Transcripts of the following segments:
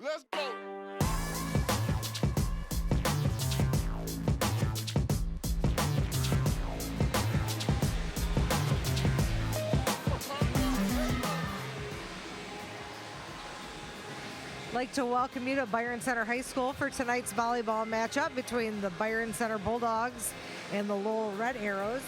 Let's go. I'd like to welcome you to Byron Center High School for tonight's volleyball matchup between the Byron Center Bulldogs and the Lowell Red Arrows.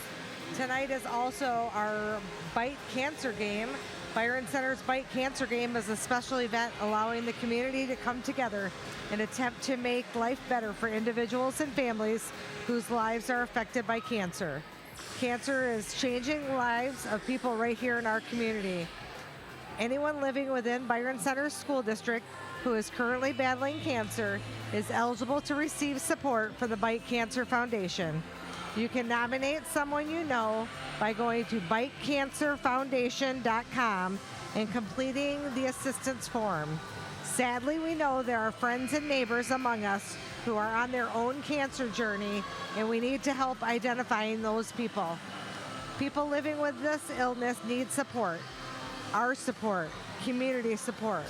Tonight is also our Bite Cancer game. Byron Center's Bite Cancer game is a special event allowing the community to come together and attempt to make life better for individuals and families whose lives are affected by cancer. Cancer is changing lives of people right here in our community. Anyone living within Byron Center School District who is currently battling cancer is eligible to receive support from the Bite Cancer Foundation. You can nominate someone you know by going to bitecancerfoundation.com and completing the assistance form. Sadly, we know there are friends and neighbors among us who are on their own cancer journey, and we need to help identifying those people. People living with this illness need support. Our support, community support.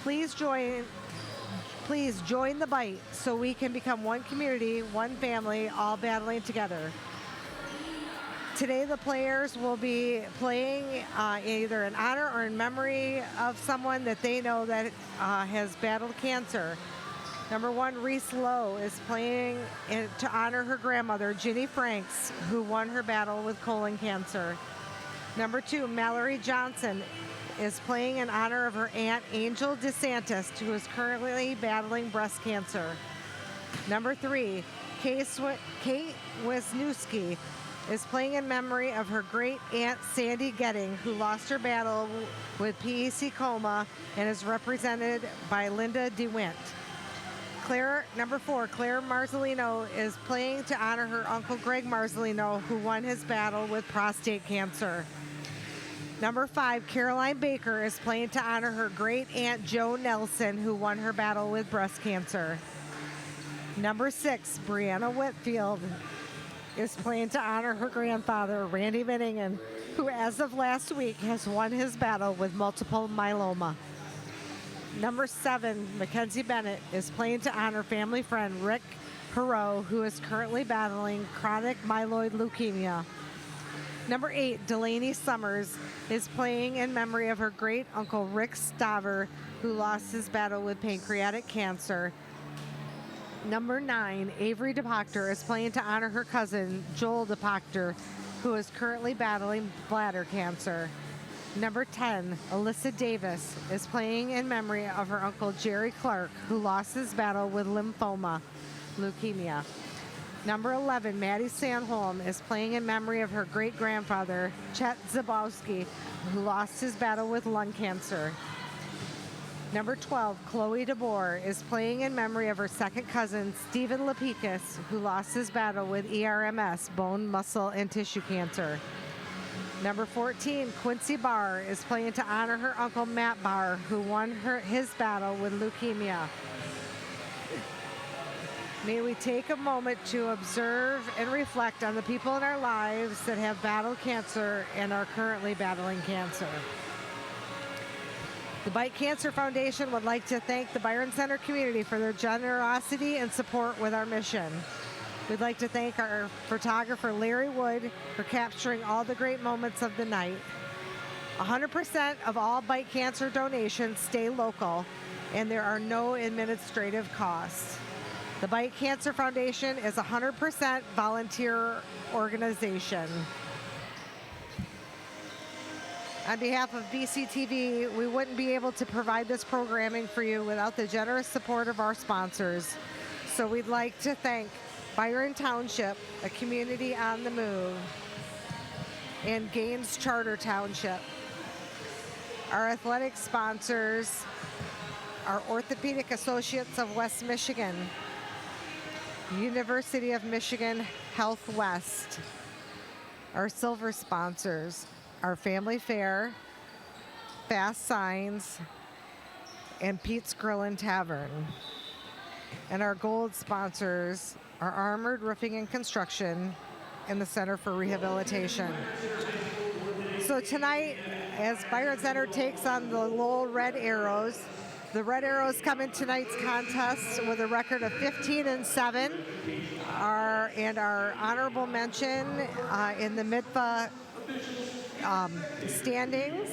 Please join the Bite so we can become one community, one family, all battling together. Today the players will be playing either in honor or in memory of someone that they know that has battled cancer. Number 1, Reese Lowe is playing to honor her grandmother, Ginny Franks, who won her battle with colon cancer. Number 2, Mallory Johnson is playing in honor of her aunt, Angel DeSantis, who is currently battling breast cancer. Number 3, Kate Wisniewski is playing in memory of her great aunt, Sandy Getting, who lost her battle with PEC and is represented by Linda DeWint. Number 4, Claire Marzolino is playing to honor her uncle, Greg Marzolino, who won his battle with prostate cancer. Number 5, Caroline Baker is playing to honor her great aunt Jo Nelson, who won her battle with breast cancer. Number 6, Brianna Whitfield is playing to honor her grandfather, Randy Minningen, who as of last week has won his battle with multiple myeloma. Number 7, Mackenzie Bennett is playing to honor family friend Rick Perot, who is currently battling chronic myeloid leukemia. Number 8, Delaney Summers is playing in memory of her great uncle Rick Staver, who lost his battle with pancreatic cancer. Number 9, Avery DePoctor is playing to honor her cousin Joel DePoctor, who is currently battling bladder cancer. Number 10, Alyssa Davis is playing in memory of her uncle Jerry Clark, who lost his battle with lymphoma, leukemia. Number 11, Maddie Sanholm is playing in memory of her great-grandfather, Chet Zabowski, who lost his battle with lung cancer. Number 12, Chloe DeBoer is playing in memory of her second cousin, Stephen Lapicus, who lost his battle with ERMS, bone, muscle, and tissue cancer. Number 14, Quincy Barr is playing to honor her uncle, Matt Barr, who won his battle with leukemia. May we take a moment to observe and reflect on the people in our lives that have battled cancer and are currently battling cancer. The Bite Cancer Foundation would like to thank the Byron Center community for their generosity and support with our mission. We'd like to thank our photographer, Larry Wood, for capturing all the great moments of the night. 100% of all Bite Cancer donations stay local, and there are no administrative costs. The Bite Cancer Foundation is a 100% volunteer organization. On behalf of BCTV, we wouldn't be able to provide this programming for you without the generous support of our sponsors. So we'd like to thank Byron Township, a community on the move, and Gaines Charter Township. Our athletic sponsors are Orthopedic Associates of West Michigan, University of Michigan Health West. Our silver sponsors are Family Fair, Fast Signs, and Pete's Grill and Tavern. And our gold sponsors are Armored Roofing and Construction and the Center for Rehabilitation. So tonight, as Byron Center takes on the Lowell Red Arrows, The Red Arrows come in tonight's contest with a record of 15-7. Our honorable mention in the MIDFA standings.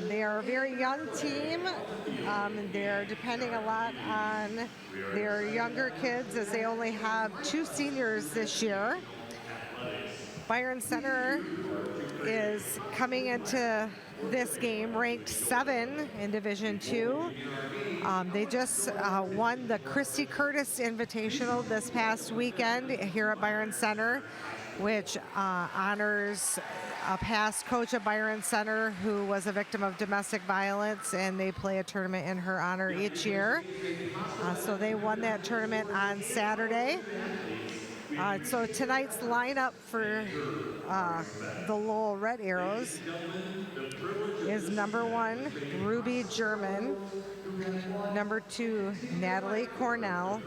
They are a very young team. They're depending a lot on their younger kids as they only have 2 seniors this year. Byron Center is coming into this game ranked 7 in Division II. They just won the Christy Curtis Invitational this past weekend here at Byron Center, which honors a past coach at Byron Center who was a victim of domestic violence, and they play a tournament in her honor each year. So they won that tournament on Saturday. So tonight's lineup for the Lowell Red Arrows is number 1, Ruby German, number 2, Natalie Cornell,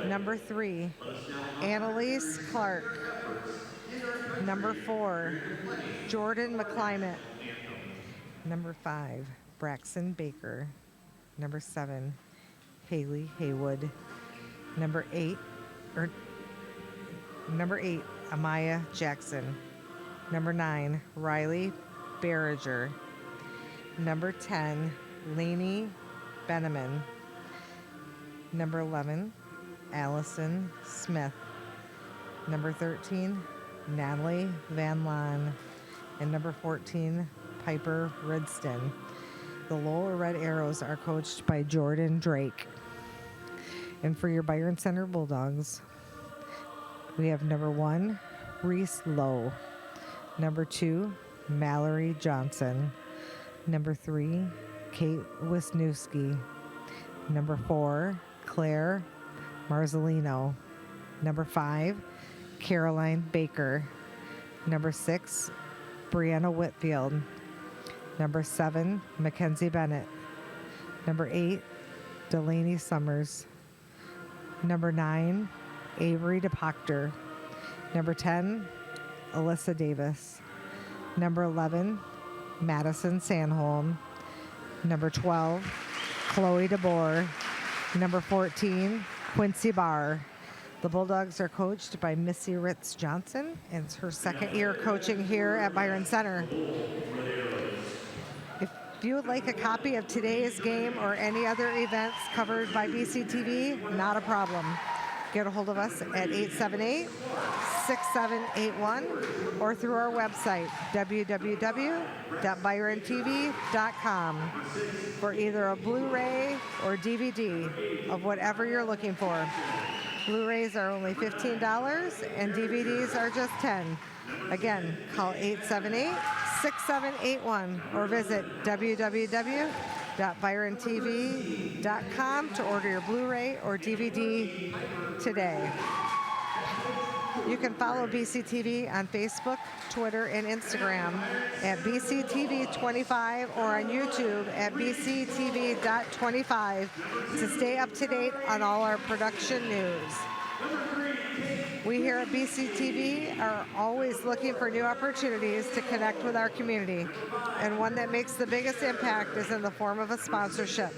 number 3, Annalise Clark, number 4, Jordan McClimate, number 5, Braxton Baker, number 7, Haley Haywood, number 8, Amaya Jackson, number 9, Riley Barriger, number 10, Lainey Beneman, number 11, Allison Smith, number 13, Natalie Van Lon, and number 14, Piper Ridston. The Lowell Red Arrows are coached by Jordan Drake. And for your Byron Center Bulldogs, we have number 1, Reese Lowe, number 2, Mallory Johnson, number 3, Kate Wisniewski, number 4, Claire Marzolino, number 5, Caroline Baker, number 6, Brianna Whitfield, number 7, Mackenzie Bennett, number 8, Delaney Summers, number 9, Avery DePoctor, number 10, Alyssa Davis, number 11, Madison Sanholm, number 12, Chloe DeBoer, number 14, Quincy Barr. The Bulldogs are coached by Missy Ritz Johnson, and it's her second year coaching here at Byron Center. If you would like a copy of today's game or any other events covered by BCTV, not a problem. Get a hold of us at 878-6781 or through our website, www.byrontv.com, for either a Blu-ray or DVD of whatever you're looking for. Blu-rays are only $15 and DVDs are just $10. Again, call 878-6781 or visit www.byrontv.com to order your Blu-ray or DVD today. You can follow BCTV on Facebook, Twitter, and Instagram at BCTV25 or on YouTube at BCTV.25 to stay up to date on all our production news. We here at BCTV are always looking for new opportunities to connect with our community, and one that makes the biggest impact is in the form of a sponsorship.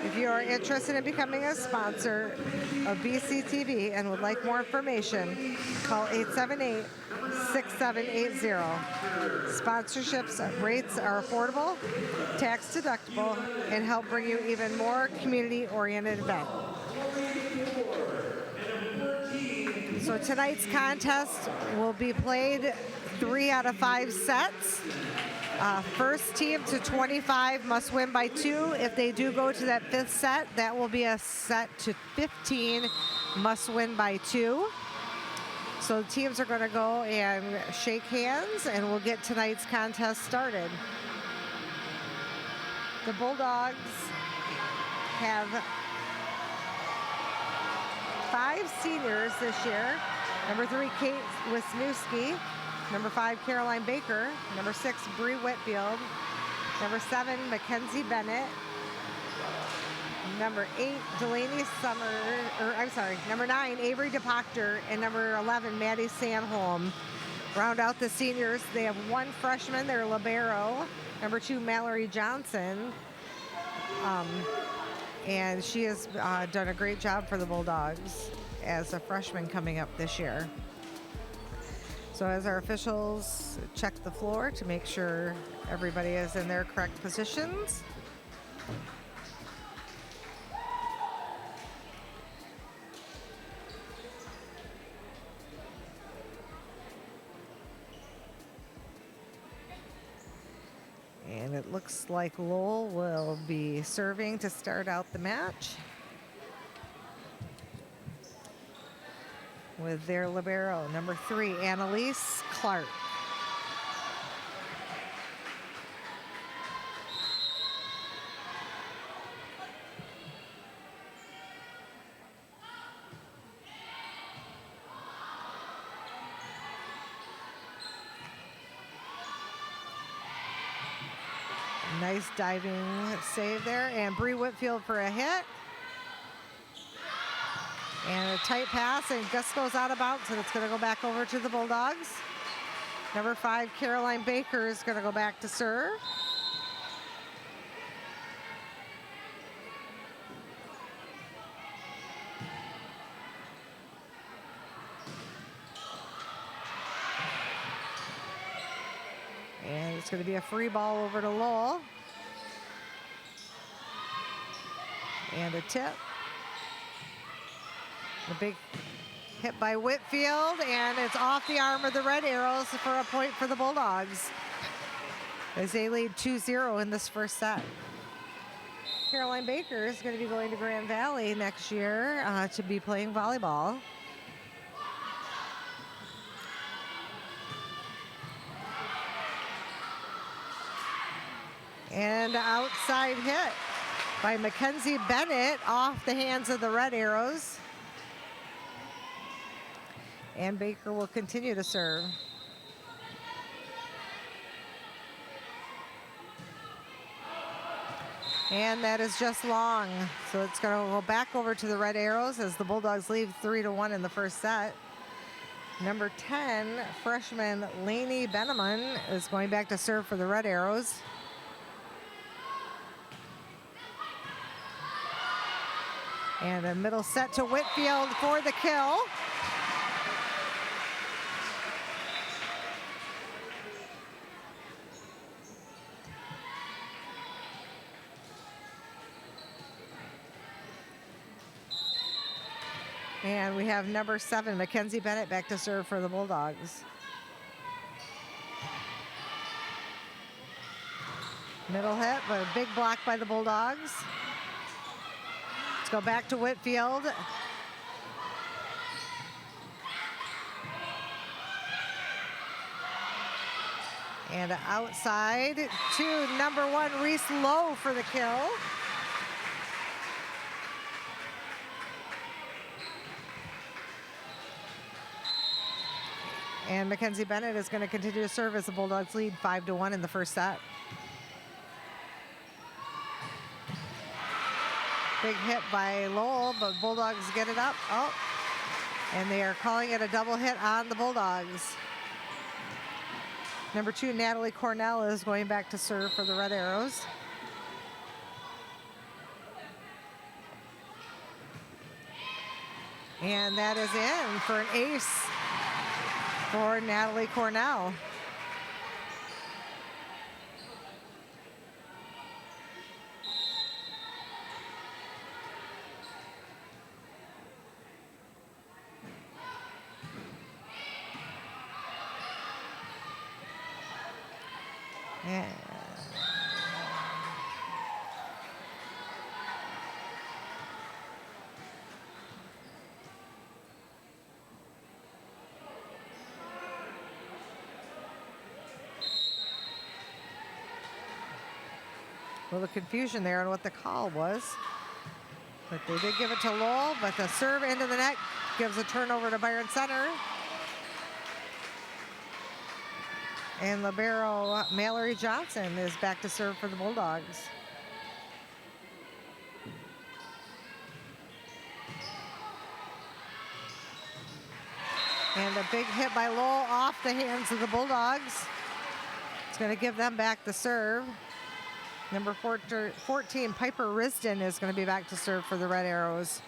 If you are interested in becoming a sponsor of BCTV and would like more information, call 878-6780. Sponsorships rates are affordable, tax deductible, and help bring you even more community-oriented events. So tonight's contest will be played 3 out of 5 sets. First team to 25 must win by 2. If they do go to that 5th set, that will be a set to 15, must win by 2. So the teams are going to go and shake hands, and we'll get tonight's contest started. The Bulldogs have 5 seniors this year. Number 3, Kate Wisniewski. Number 5, Caroline Baker. Number 6, Bree Whitfield. Number 7, Mackenzie Bennett. Number 8, Delaney number 9, Avery DePoctor, and number 11, Maddie Sanholm. Round out the seniors, they have 1 freshman, they're libero. Number 2, Mallory Johnson. And she has done a great job for the Bulldogs as a freshman coming up this year. So as our officials check the floor to make sure everybody is in their correct positions. And it looks like Lowell will be serving to start out the match with their libero, number 3, Annalise Clark. Nice diving save there, and Bree Whitfield for a hit. And a tight pass, and Gus goes out of bounds, and it's going to go back over to the Bulldogs. Number 5, Caroline Baker is going to go back to serve. And it's going to be a free ball over to Lowell. And a tip. A big hit by Whitfield, and it's off the arm of the Red Arrows for a point for the Bulldogs as they lead 2-0 in this first set. Caroline Baker is going to be going to Grand Valley next year to be playing volleyball. And outside hit by Mackenzie Bennett off the hands of the Red Arrows. And Baker will continue to serve. And that is just long. So it's going to go back over to the Red Arrows as the Bulldogs lead 3-1 in the first set. Number 10, freshman Lainey Beneman is going back to serve for the Red Arrows. And a middle set to Whitfield for the kill. And we have number 7, Mackenzie Bennett, back to serve for the Bulldogs. Middle hit, but a big block by the Bulldogs. Let's go back to Whitfield. And outside to number 1, Reese Lowe for the kill. And Mackenzie Bennett is going to continue to serve as the Bulldogs lead 5-1 in the first set. Big hit by Lowell, but Bulldogs get it up. Oh, and they are calling it a double hit on the Bulldogs. Number 2, Natalie Cornell is going back to serve for the Red Arrows. And that is in for an ace for Natalie Cornell. Yeah. A little confusion there on what the call was. But they did give it to Lowell, but the serve into the net gives a turnover to Byron Center. And libero Mallory Johnson is back to serve for the Bulldogs. And a big hit by Lowell off the hands of the Bulldogs. It's going to give them back the serve. Number 14, Piper Risden is going to be back to serve for the Red Arrows.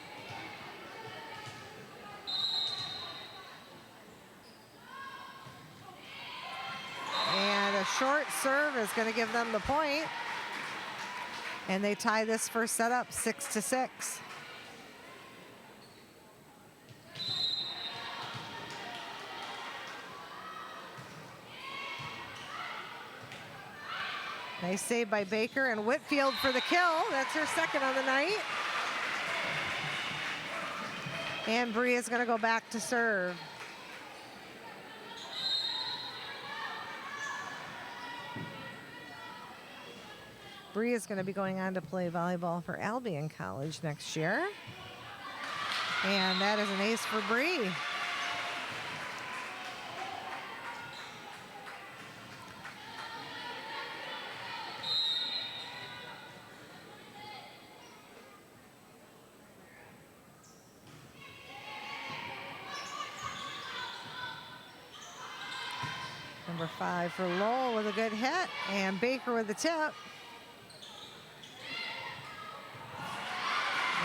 And a short serve is going to give them the point. And they tie this first set up 6-6. Nice save by Baker, and Whitfield for the kill. That's her second on the night. And Bree is going to go back to serve. Bree is going to be going on to play volleyball for Albion College next year. And that is an ace for Bree. Number 5 for Lowell with a good hit, and Baker with the tip.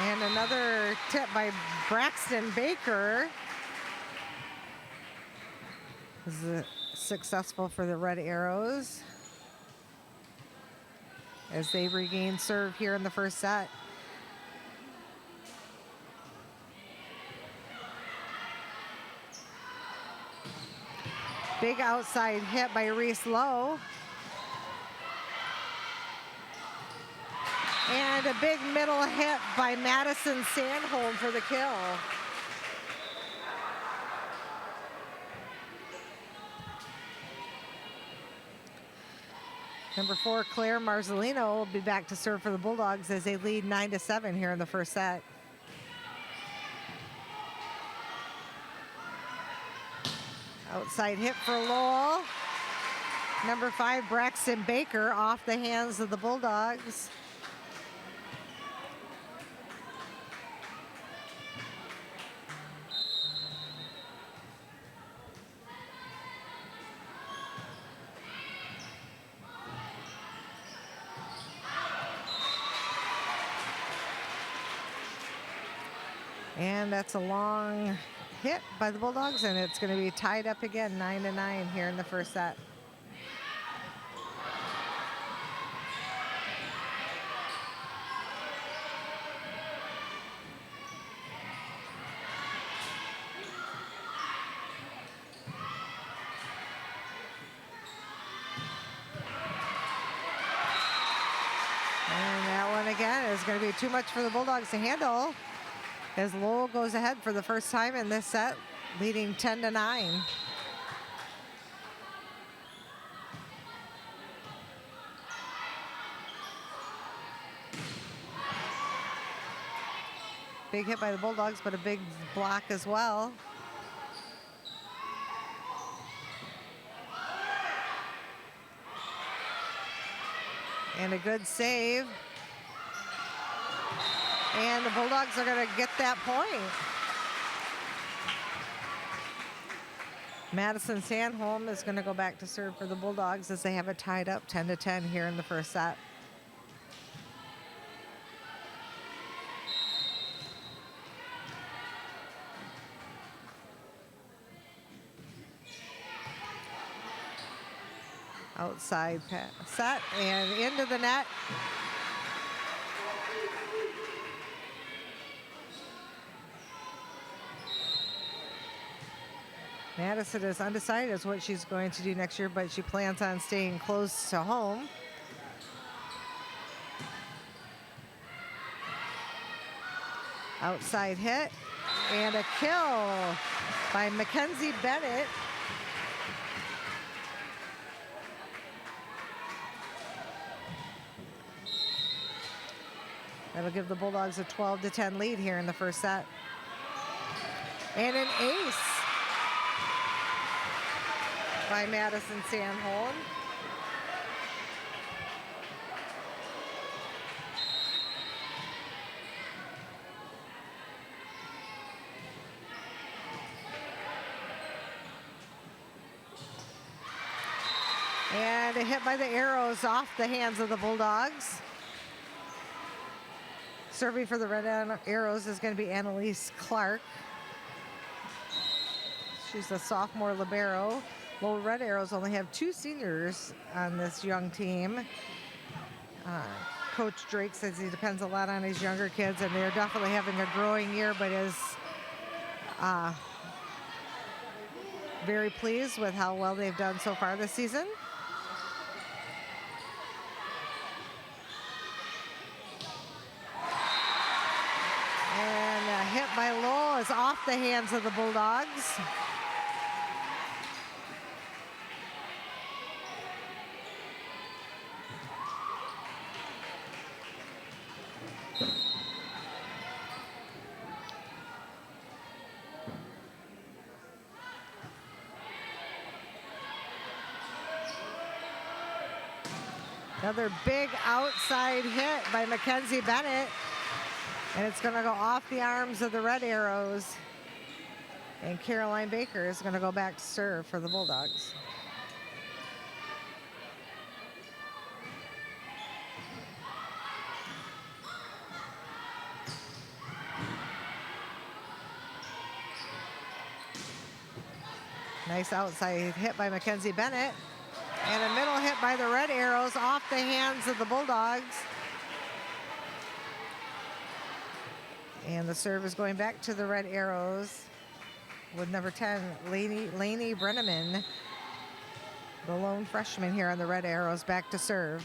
And another tip by Braxton Baker. This is successful for the Red Arrows as they regain serve here in the first set. Big outside hit by Reese Lowe. And a big middle hit by Madison Sandholm for the kill. Number 4, Claire Marzolino will be back to serve for the Bulldogs as they lead 9-7 here in the first set. Outside hit for Lowell. Number 5, Braxton Baker off the hands of the Bulldogs. And that's a long hit by the Bulldogs, and it's going to be tied up again, 9-9 here in the first set. And that one again is going to be too much for the Bulldogs to handle, as Lowell goes ahead for the first time in this set, leading 10-9. Big hit by the Bulldogs, but a big block as well. And a good save. And the Bulldogs are going to get that point. Madison Sandholm is going to go back to serve for the Bulldogs as they have it tied up 10-10 here in the first set. Outside set and into the net. Madison is undecided as what she's going to do next year, but she plans on staying close to home. Outside hit and a kill by Mackenzie Bennett. That'll give the Bulldogs a 12-10 lead here in the first set. And an ace by Madison Sandholm. And And a hit by the arrows off the hands of the Bulldogs. Serving for the Red Arrows is going to be Annalise Clark. She's a sophomore libero. Lowell Red Arrows only have 2 seniors on this young team. Coach Drake says he depends a lot on his younger kids, and they're definitely having a growing year, but is very pleased with how well they've done so far this season. And a hit by Lowell is off the hands of the Bulldogs. Another big outside hit by Mackenzie Bennett. And it's going to go off the arms of the Red Arrows. And Caroline Baker is going to go back to serve for the Bulldogs. Nice outside hit by Mackenzie Bennett. And a middle hit by the Red Arrows off the hands of the Bulldogs. And the serve is going back to the Red Arrows with number 10, Lainey Brenneman, the lone freshman here on the Red Arrows, back to serve.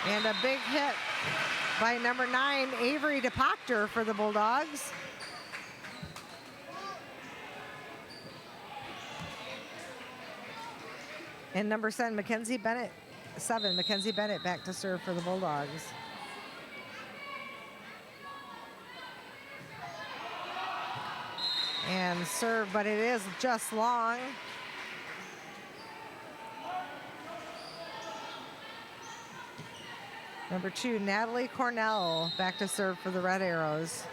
And a big hit by number 9, Avery DePoctor for the Bulldogs. And number 7, Mackenzie Bennett back to serve for the Bulldogs. And serve, but it is just long. Number 2, Natalie Cornell back to serve for the Red Arrows.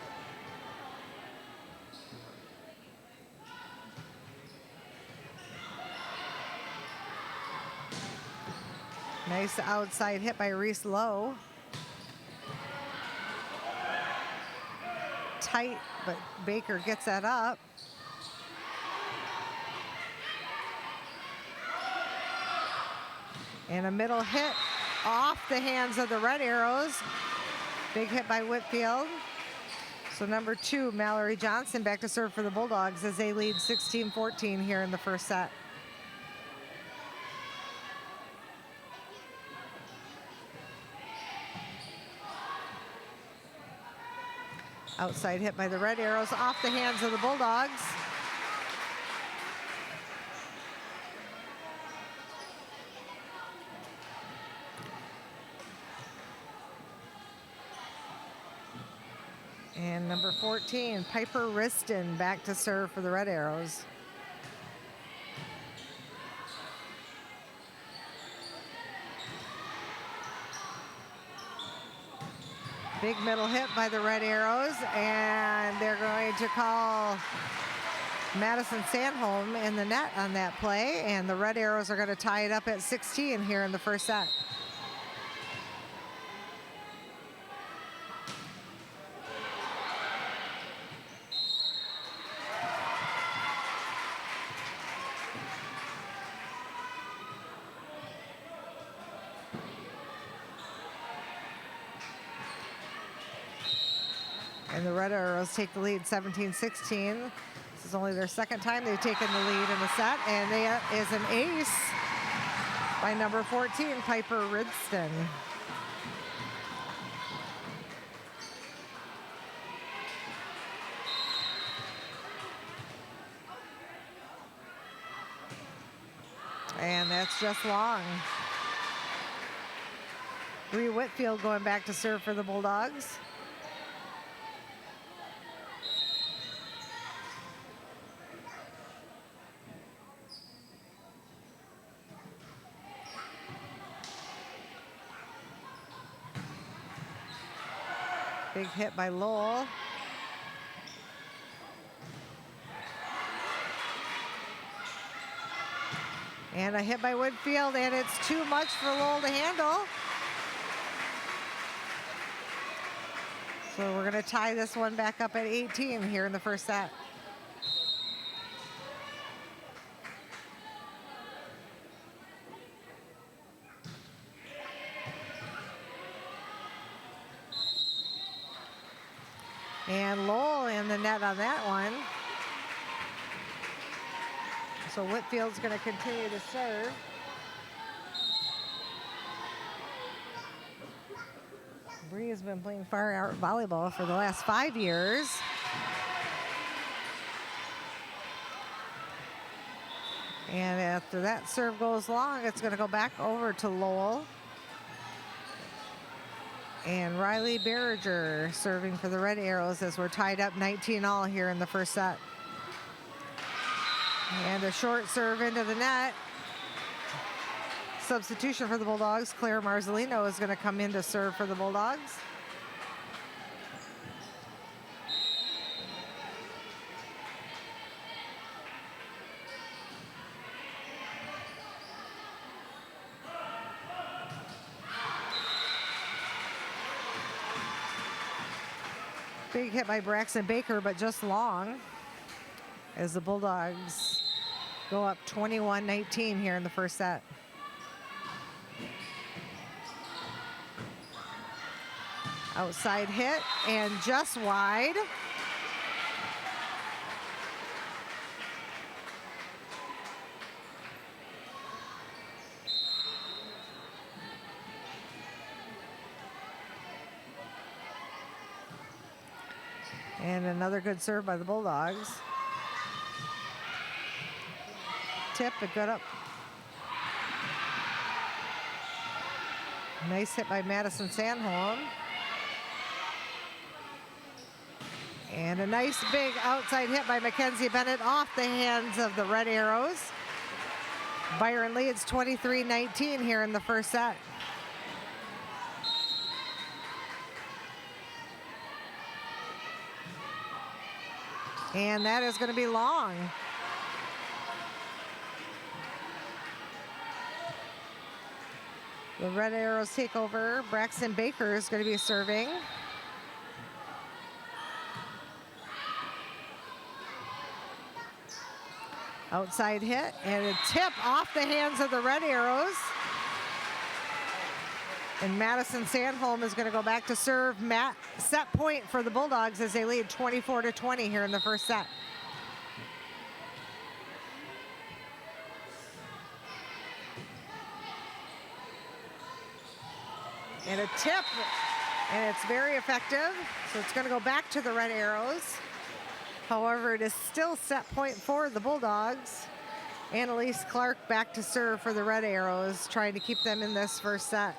Nice outside hit by Reese Lowe. Tight, but Baker gets that up. And a middle hit off the hands of the Red Arrows. Big hit by Whitfield. So number 2, Mallory Johnson back to serve for the Bulldogs as they lead 16-14 here in the first set. Outside hit by the Red Arrows off the hands of the Bulldogs. And number 14, Piper Riston back to serve for the Red Arrows. Big middle hit by the Red Arrows, and they're going to call Madison Sandholm in the net on that play, and the Red Arrows are going to tie it up at 16 here in the first set. And the Red Arrows take the lead 17-16. This is only their second time they've taken the lead in the set, and there is an ace by number 14, Piper Ridston. And that's just long. Bree Whitfield going back to serve for the Bulldogs. Big hit by Lowell. And a hit by Whitfield, and it's too much for Lowell to handle. So we're going to tie this one back up at 18 here in the first set. And Lowell in the net on that one. So Whitfield's going to continue to serve. Bree has been playing far out volleyball for the last 5 years. And after that serve goes long, it's going to go back over to Lowell. And Riley Berriger serving for the Red Arrows as we're tied up 19-all here in the first set. And a short serve into the net. Substitution for the Bulldogs. Claire Marzolino is going to come in to serve for the Bulldogs. Big hit by Braxton Baker, but just long as the Bulldogs go up 21-19 here in the first set. Outside hit and just wide. And another good serve by the Bulldogs. Tip, it got up. Nice hit by Madison Sandholm. And a nice big outside hit by Mackenzie Bennett off the hands of the Red Arrows. Byron leads 23-19 here in the first set. And that is going to be long. The Red Arrows take over. Braxton Baker is going to be serving. Outside hit and a tip off the hands of the Red Arrows. And Madison Sandholm is going to go back to serve. Set point for the Bulldogs as they lead 24-20 here in the first set. And a tip, and it's very effective. So it's going to go back to the Red Arrows. However, it is still set point for the Bulldogs. Annalise Clark back to serve for the Red Arrows, trying to keep them in this first set.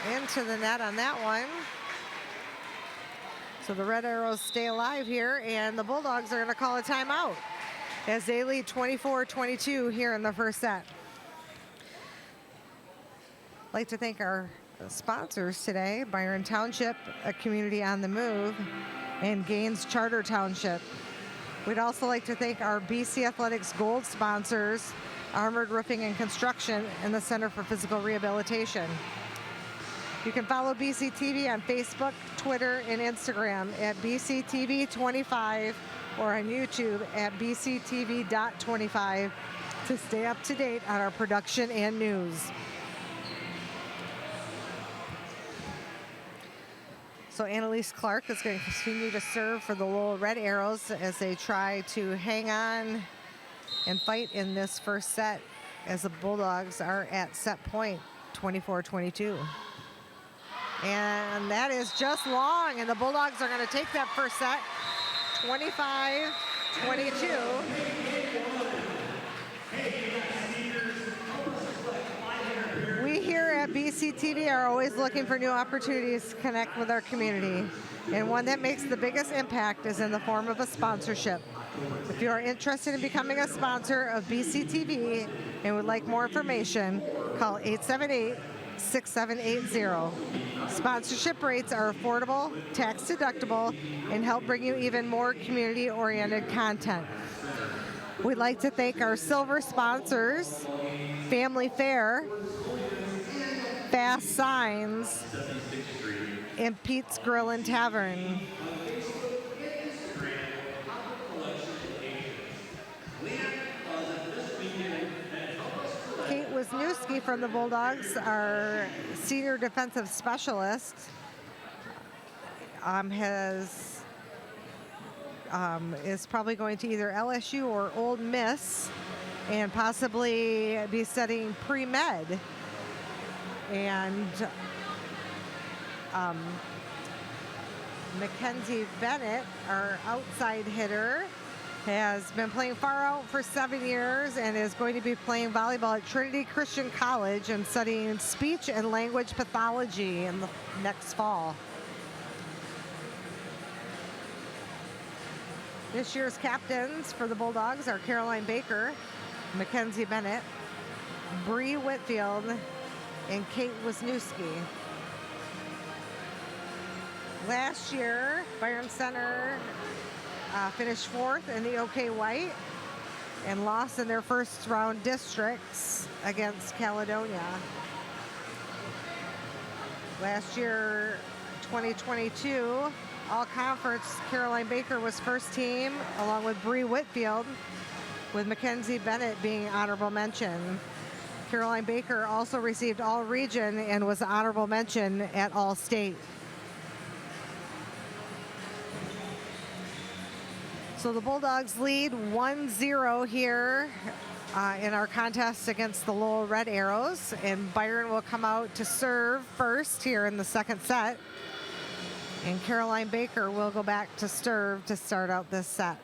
And into the net on that one. So the Red Arrows stay alive here, and the Bulldogs are going to call a timeout as they lead 24-22 here in the first set. I'd like to thank our sponsors today, Byron Township, a community on the move, and Gaines Charter Township. We'd also like to thank our BC Athletics Gold sponsors, Armored Roofing and Construction, and the Center for Physical Rehabilitation. You can follow BCTV on Facebook, Twitter, and Instagram at BCTV25 or on YouTube at BCTV.25 to stay up to date on our production and news. So Annalise Clark is going to continue to serve for the Lowell Red Arrows as they try to hang on and fight in this first set as the Bulldogs are at set point 24-22. And that is just long, and the Bulldogs are going to take that first set 25-22. We here at at BCTV are always looking for new opportunities to connect with our community, and one that makes the biggest impact is in the form of a sponsorship. If you are interested in becoming a sponsor of BCTV and would like more information, call 878-6780. Sponsorship rates are affordable, tax deductible, and help bring you even more community-oriented content. We'd like to thank our silver sponsors, Family Fair, Fast Signs, and Pete's Grill and Tavern. Kate Wisniewski from the Bulldogs, our senior defensive specialist, is probably going to either LSU or Ole Miss and possibly be studying pre-med. And Mackenzie Bennett, our outside hitter, has been playing far out for 7 years and is going to be playing volleyball at Trinity Christian College and studying speech and language pathology in the next fall. This year's captains for the Bulldogs are Caroline Baker, Mackenzie Bennett, Bree Whitfield, and Kate Wisniewski. Last year, Byron Center finished fourth in the OK White and lost in their first round districts against Caledonia. Last year, 2022, all conference, Caroline Baker was first team along with Bree Whitfield, with Mackenzie Bennett being honorable mention. Caroline Baker also received all region and was honorable mention at all state. So the Bulldogs lead 1-0 here in our contest against the Lowell Red Arrows, and Byron will come out to serve first here in the second set, and Caroline Baker will go back to serve to start out this set.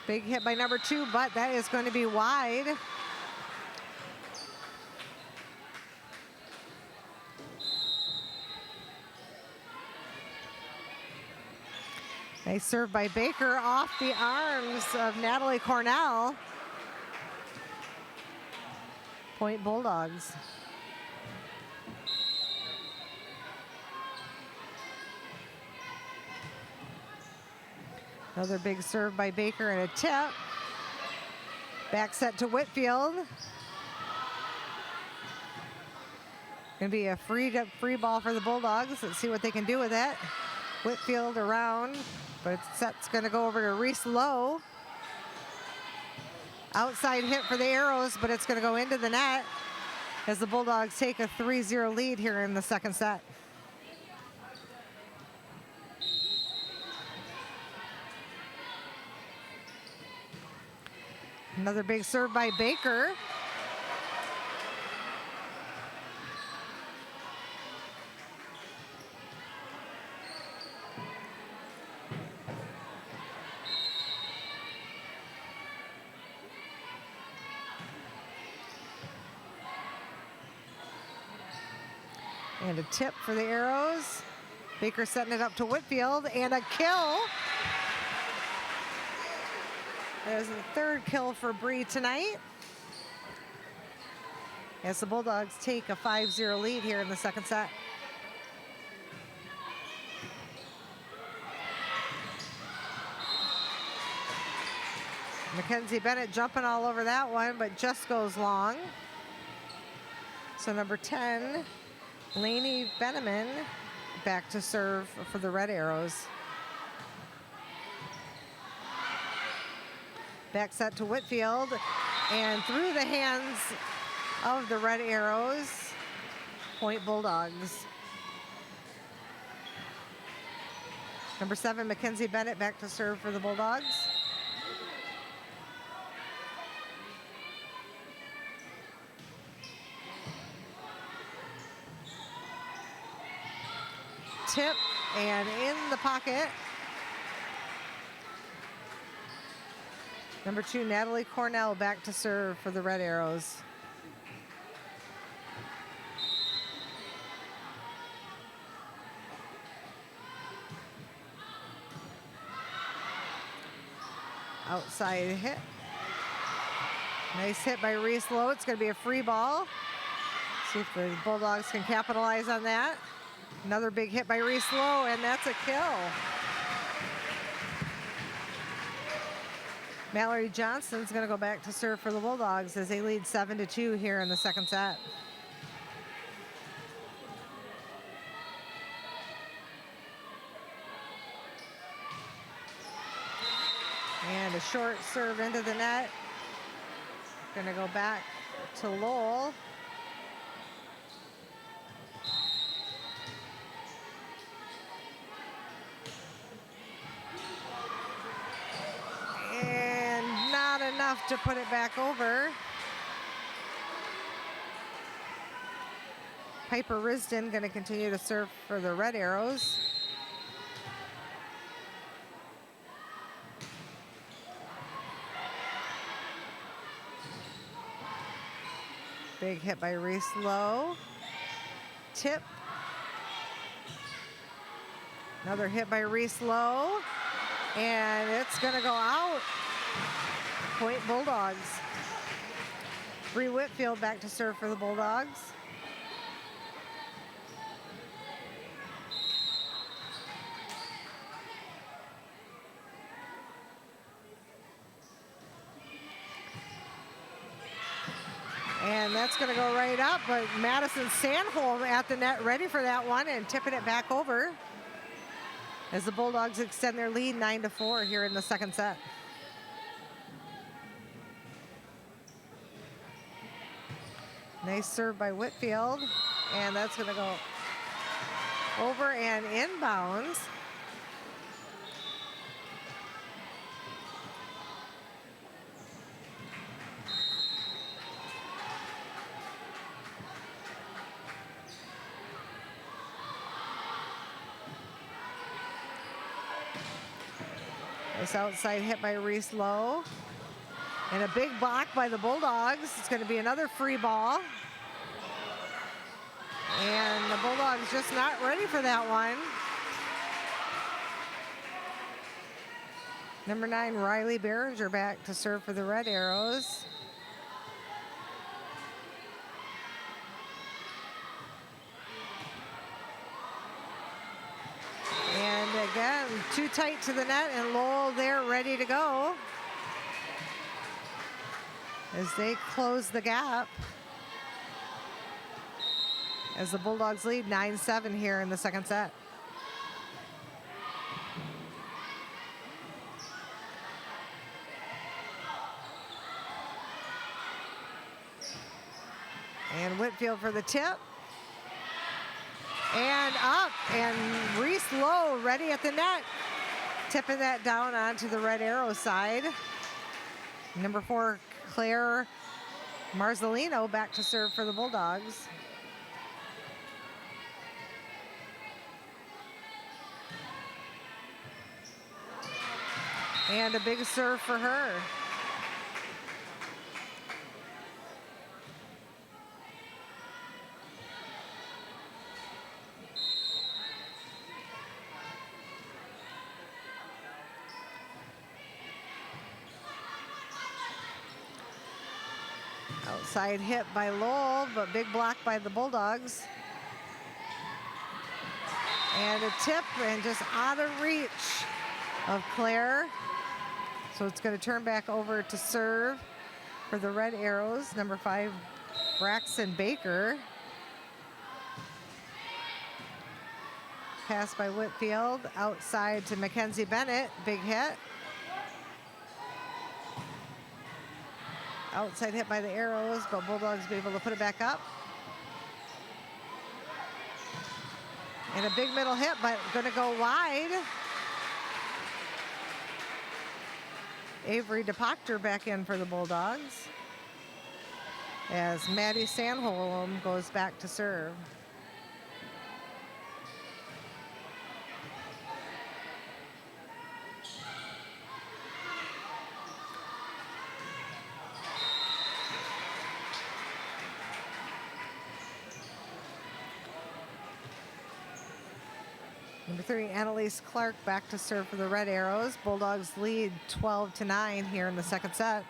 Big hit by number 2, but that is going to be wide. Nice serve by Baker off the arms of Natalie Cornell. Point Bulldogs. Another big serve by Baker and a tip. Back set to Whitfield. Gonna be a free ball for the Bulldogs. Let's see what they can do with that. Whitfield around, but set's gonna go over to Reese Lowe. Outside hit for the Arrows, but it's gonna go into the net as the Bulldogs take a 3-0 lead here in the second set. Another big serve by Baker. And a tip for the Arrows. Baker setting it up to Whitfield, and a kill. There's the third kill for Bree tonight, as the Bulldogs take a 5-0 lead here in the second set. Mackenzie Bennett jumping all over that one, but just goes long. So number 10, Lainey Beneman, back to serve for the Red Arrows. Back set to Whitfield, and through the hands of the Red Arrows, point Bulldogs. Number 7, Mackenzie Bennett, back to serve for the Bulldogs. tip and in the pocket. Number 2, Natalie Cornell back to serve for the Red Arrows. Outside hit. Nice hit by Reese Lowe. It's going to be a free ball. See if the Bulldogs can capitalize on that. Another big hit by Reese Lowe, and that's a kill. Mallory Johnson's going to go back to serve for the Bulldogs as they lead 7-2 here in the second set. And a short serve into the net. Going to go back to Lowell. And not enough to put it back over. Piper Risden going to continue to serve for the Red Arrows. Big hit by Reese Lowe. Tip. Another hit by Reese Lowe. And it's going to go out. Point Bulldogs. Bree Whitfield back to serve for the Bulldogs. And that's going to go right up, but Madison Sandholm at the net ready for that one and tipping it back over as the Bulldogs extend their lead 9-4 here in the second set. Nice serve by Whitfield, and that's going to go over and inbounds. This outside hit by Reese Lowe. And a big block by the Bulldogs. It's going to be another free ball. And the Bulldogs just not ready for that one. Number 9, Riley Behringer back to serve for the Red Arrows. And again, too tight to the net, and Lowell there ready to go as they close the gap. As the Bulldogs lead 9-7 here in the second set. And Whitfield for the tip. And up, and Reese Lowe ready at the net. Tipping that down onto the Red Arrow side. Number 4, Claire Marzolino back to serve for the Bulldogs. And a big serve for her. Outside hit by Lowell, but big block by the Bulldogs. And a tip, and just out of reach of Claire. So it's going to turn back over to serve for the Red Arrows. Number 5, Braxton Baker. Pass by Whitfield, outside to Mackenzie Bennett, big hit. Outside hit by the Arrows, but Bulldogs be able to put it back up. And a big middle hit, but going to go wide. Avery DePachter back in for the Bulldogs as Maddie Sandholm goes back to serve. Number 3, Annalise Clark back to serve for the Red Arrows. Bulldogs lead 12-9 here in the second set.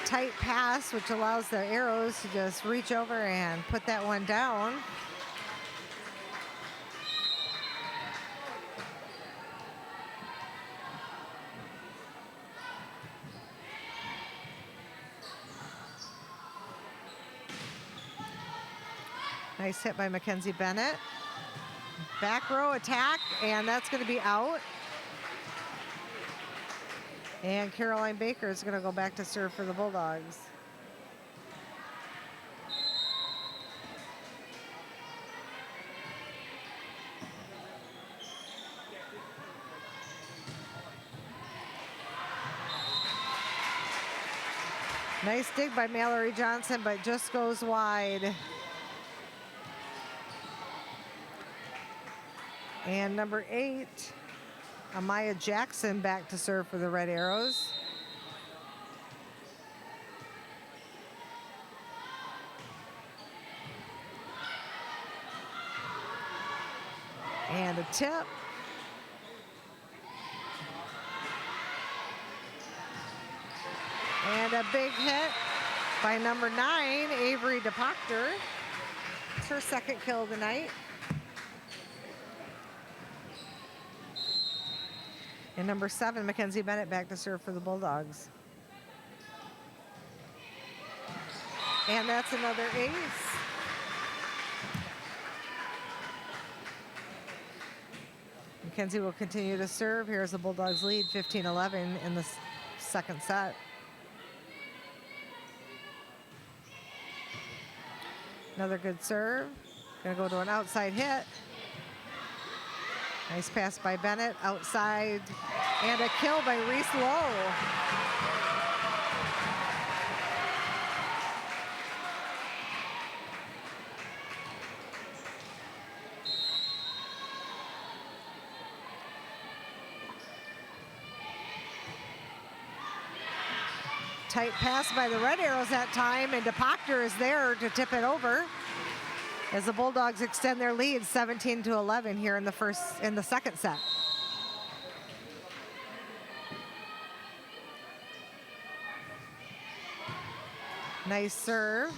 Tight pass, which allows the Arrows to just reach over and put that one down. Nice hit by Mackenzie Bennett. Back row attack, and that's going to be out. And Caroline Baker is going to go back to serve for the Bulldogs. Nice dig by Mallory Johnson, but just goes wide. And number 8, Amaya Jackson back to serve for the Red Arrows. And a tip. And a big hit by number 9, Avery DePoctor. It's her second kill of the night. And number 7, Mackenzie Bennett back to serve for the Bulldogs. And that's another ace. Mackenzie will continue to serve. Here's the Bulldogs lead 15-11 in the second set. Another good serve. Gonna go to an outside hit. Nice pass by Bennett, outside, and a kill by Reese Lowe. Tight pass by the Red Arrows that time, and DePoctor is there to tip it over as the Bulldogs extend their lead 17-11 here in the second set. Nice serve.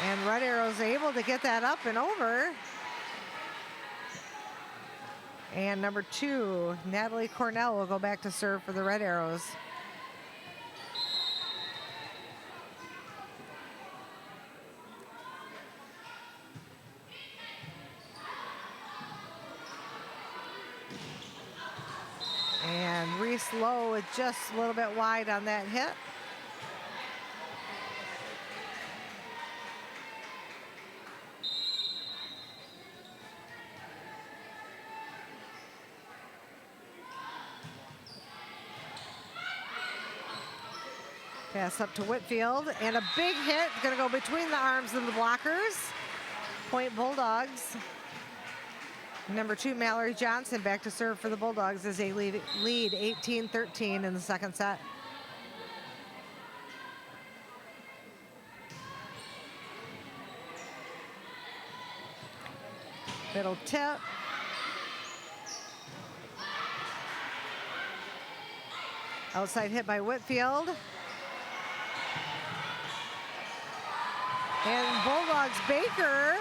And Red Arrows able to get that up and over. And number 2, Natalie Cornell will go back to serve for the Red Arrows. And Reese Lowe is just a little bit wide on that hit. Pass up to Whitfield, and a big hit, gonna go between the arms of the blockers. Point Bulldogs. Number 2, Mallory Johnson back to serve for the Bulldogs as they lead 18-13 in the second set. Middle tip. Outside hit by Whitfield. And Bulldogs Baker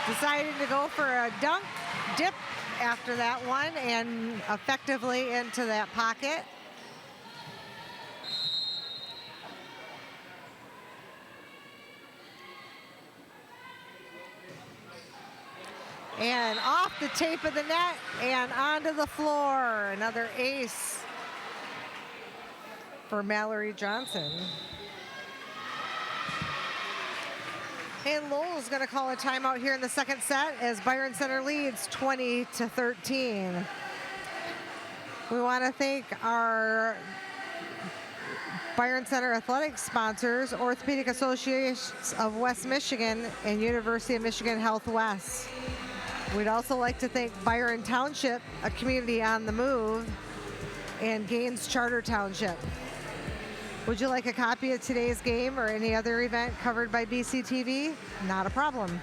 deciding to go for a dip after that one and effectively into that pocket. And off the tape of the net and onto the floor. Another ace for Mallory Johnson. And Lowell's going to call a timeout here in the second set as Byron Center leads 20-13. We want to thank our Byron Center athletics sponsors, Orthopedic Associations of West Michigan and University of Michigan Health West. We'd also like to thank Byron Township, a community on the move, and Gaines Charter Township. Would you like a copy of today's game or any other event covered by BCTV? Not a problem.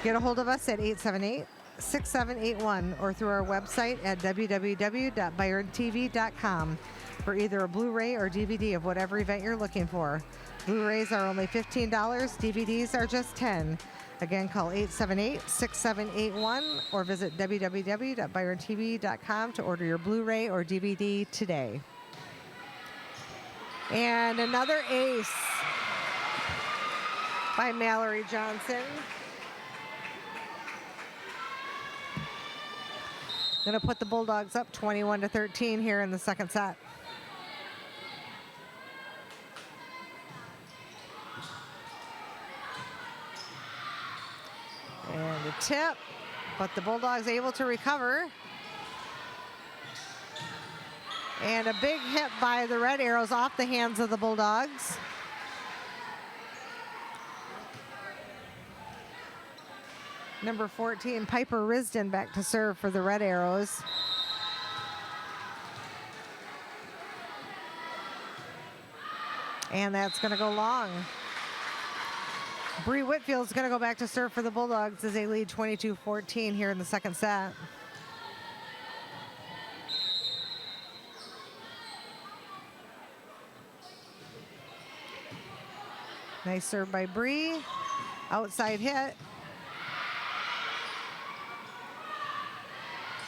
Get a hold of us at 878-6781 or through our website at www.byrontv.com for either a Blu-ray or DVD of whatever event you're looking for. Blu-rays are only $15, DVDs are just $10. Again, call 878-6781 or visit www.byrontv.com to order your Blu-ray or DVD today. And another ace by Mallory Johnson. Going to put the Bulldogs up 21-13 here in the second set. And a tip, but the Bulldogs able to recover. And a big hit by the Red Arrows off the hands of the Bulldogs. Number 14, Piper Risden back to serve for the Red Arrows. And that's going to go long. Bree Whitfield's going to go back to serve for the Bulldogs as they lead 22-14 here in the second set. Nice serve by Bree. Outside hit.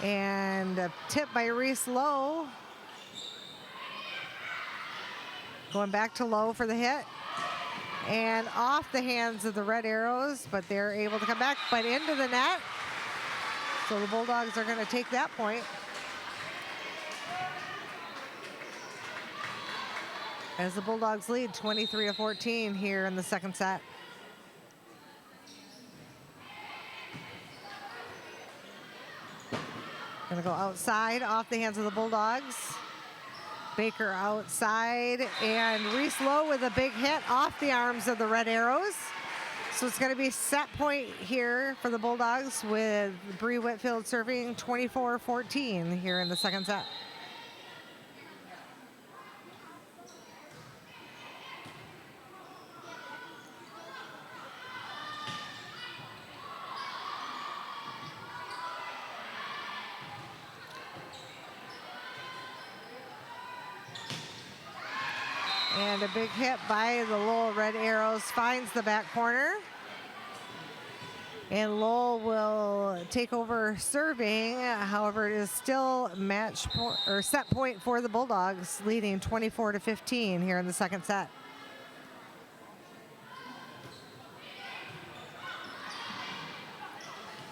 And a tip by Reese Lowe. Going back to Lowe for the hit. And off the hands of the Red Arrows, but they're able to come back, but into the net. So the Bulldogs are going to take that point. As the Bulldogs lead 23-14 here in the second set. Going to go outside, off the hands of the Bulldogs. Baker outside, and Reese Lowe with a big hit off the arms of the Red Arrows. So it's going to be set point here for the Bulldogs with Bree Whitfield serving 24-14 here in the second set. And a big hit by the Lowell Red Arrows finds the back corner. And Lowell will take over serving. However, it is still match or set point for the Bulldogs, leading 24-15 here in the second set.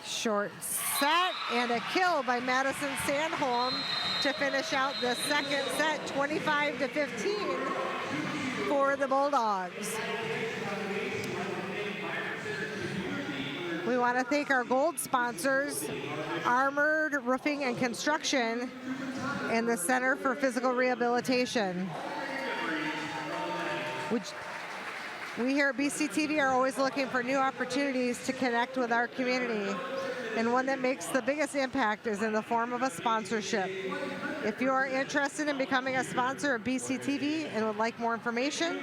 Short set and a kill by Madison Sandholm to finish out the second set, 25-15 for the Bulldogs. We want to thank our gold sponsors, Armored Roofing and Construction and the Center for Physical Rehabilitation. We here at BCTV are always looking for new opportunities to connect with our community. And one that makes the biggest impact is in the form of a sponsorship. If you are interested in becoming a sponsor of BCTV and would like more information,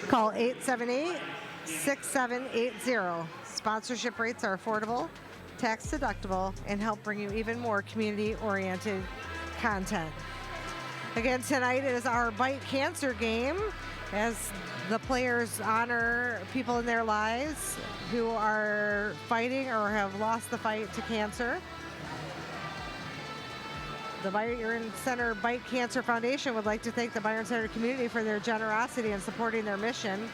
call 878-6780. Sponsorship rates are affordable, tax deductible, and help bring you even more community-oriented content. Again, tonight is our Bite Cancer game as the players honor people in their lives who are fighting or have lost the fight to cancer. The Byron Center Bite Cancer Foundation would like to thank the Byron Center community for their generosity in supporting their mission.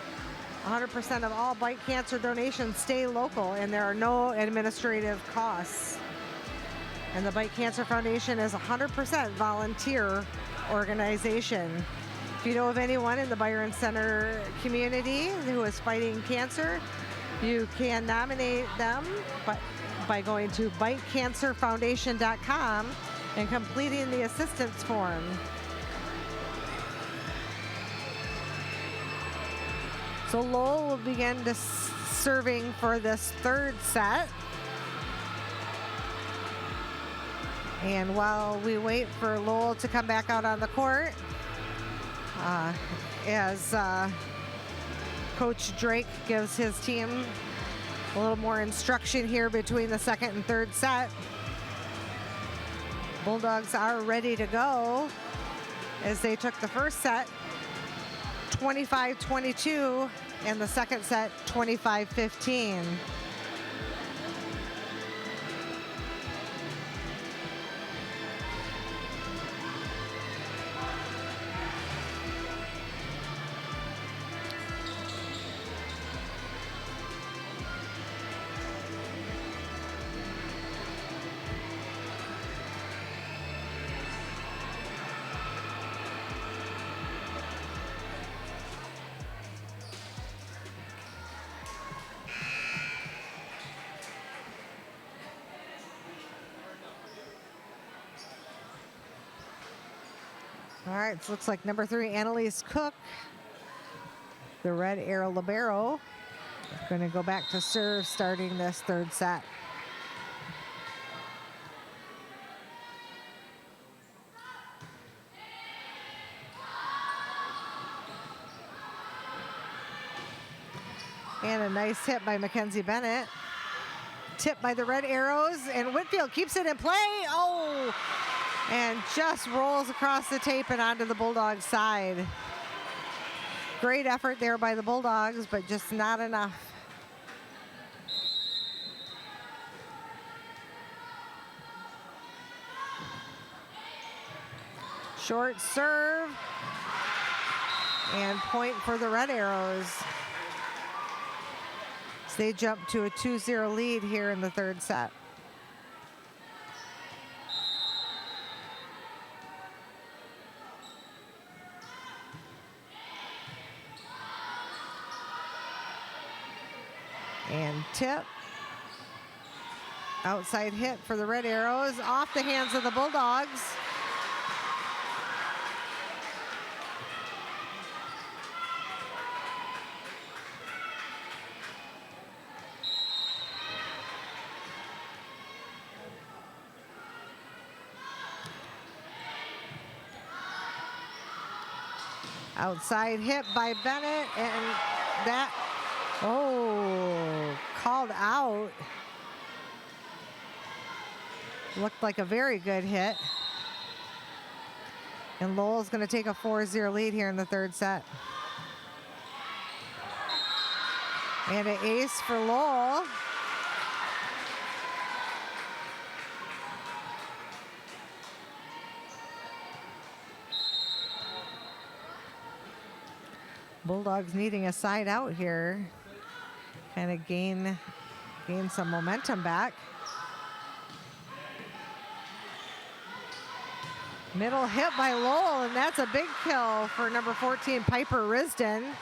100% of all Bite Cancer donations stay local and there are no administrative costs. And the Bite Cancer Foundation is 100% volunteer organization. If you know of anyone in the Byron Center community who is fighting cancer, you can nominate them by going to bitecancerfoundation.com and completing the assistance form. So Lowell will begin serving for this third set. And while we wait for Lowell to come back out on the court, as Coach Drake gives his team a little more instruction here between the second and third set. Bulldogs are ready to go as they took the first set 25-22 and the second set 25-15. All right, so looks like number 3, Annalise Cook, the Red Arrow libero, going to go back to serve starting this third set. And a nice hit by Mackenzie Bennett. Tipped by the Red Arrows, and Whitfield keeps it in play. Oh! And just rolls across the tape and onto the Bulldogs side. Great effort there by the Bulldogs, but just not enough. Short serve. And point for the Red Arrows. So they jump to a 2-0 lead here in the third set. And tip. Outside hit for the Red Arrows, off the hands of the Bulldogs. Outside hit by Bennett, and that, called out. Looked like a very good hit. And Lowell's going to take a 4-0 lead here in the third set. And an ace for Lowell. Bulldogs needing a side out here. Kind of gain some momentum back. Middle hit by Lowell, and that's a big kill for number 14, Piper Risden.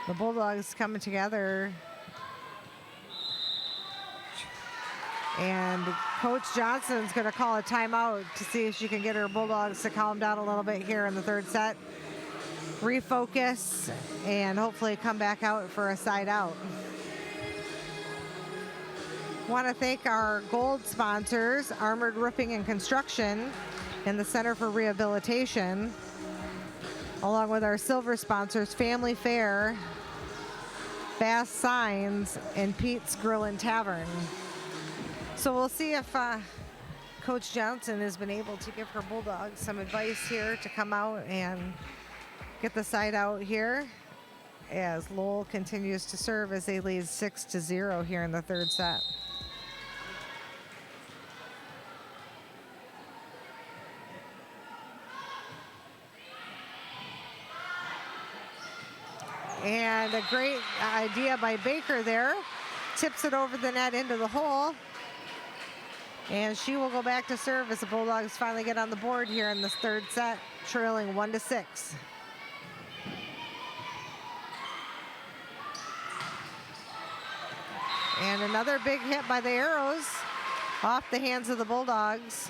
The Bulldogs coming together. And Coach Johnson's going to call a timeout to see if she can get her Bulldogs to calm down a little bit here in the third set. Refocus and hopefully come back out for a side out. Want to thank our gold sponsors, Armored Roofing and Construction and the Center for Rehabilitation, along with our silver sponsors, Family Fair, Bass Signs, and Pete's Grill and Tavern. So we'll see if Coach Johnson has been able to give her Bulldogs some advice here to come out and get the side out here as Lowell continues to serve as they lead 6-0 here in the third set. And a great idea by Baker there. Tips it over the net into the hole. And she will go back to serve as the Bulldogs finally get on the board here in this third set, trailing 1-6. And another big hit by the Arrows off the hands of the Bulldogs.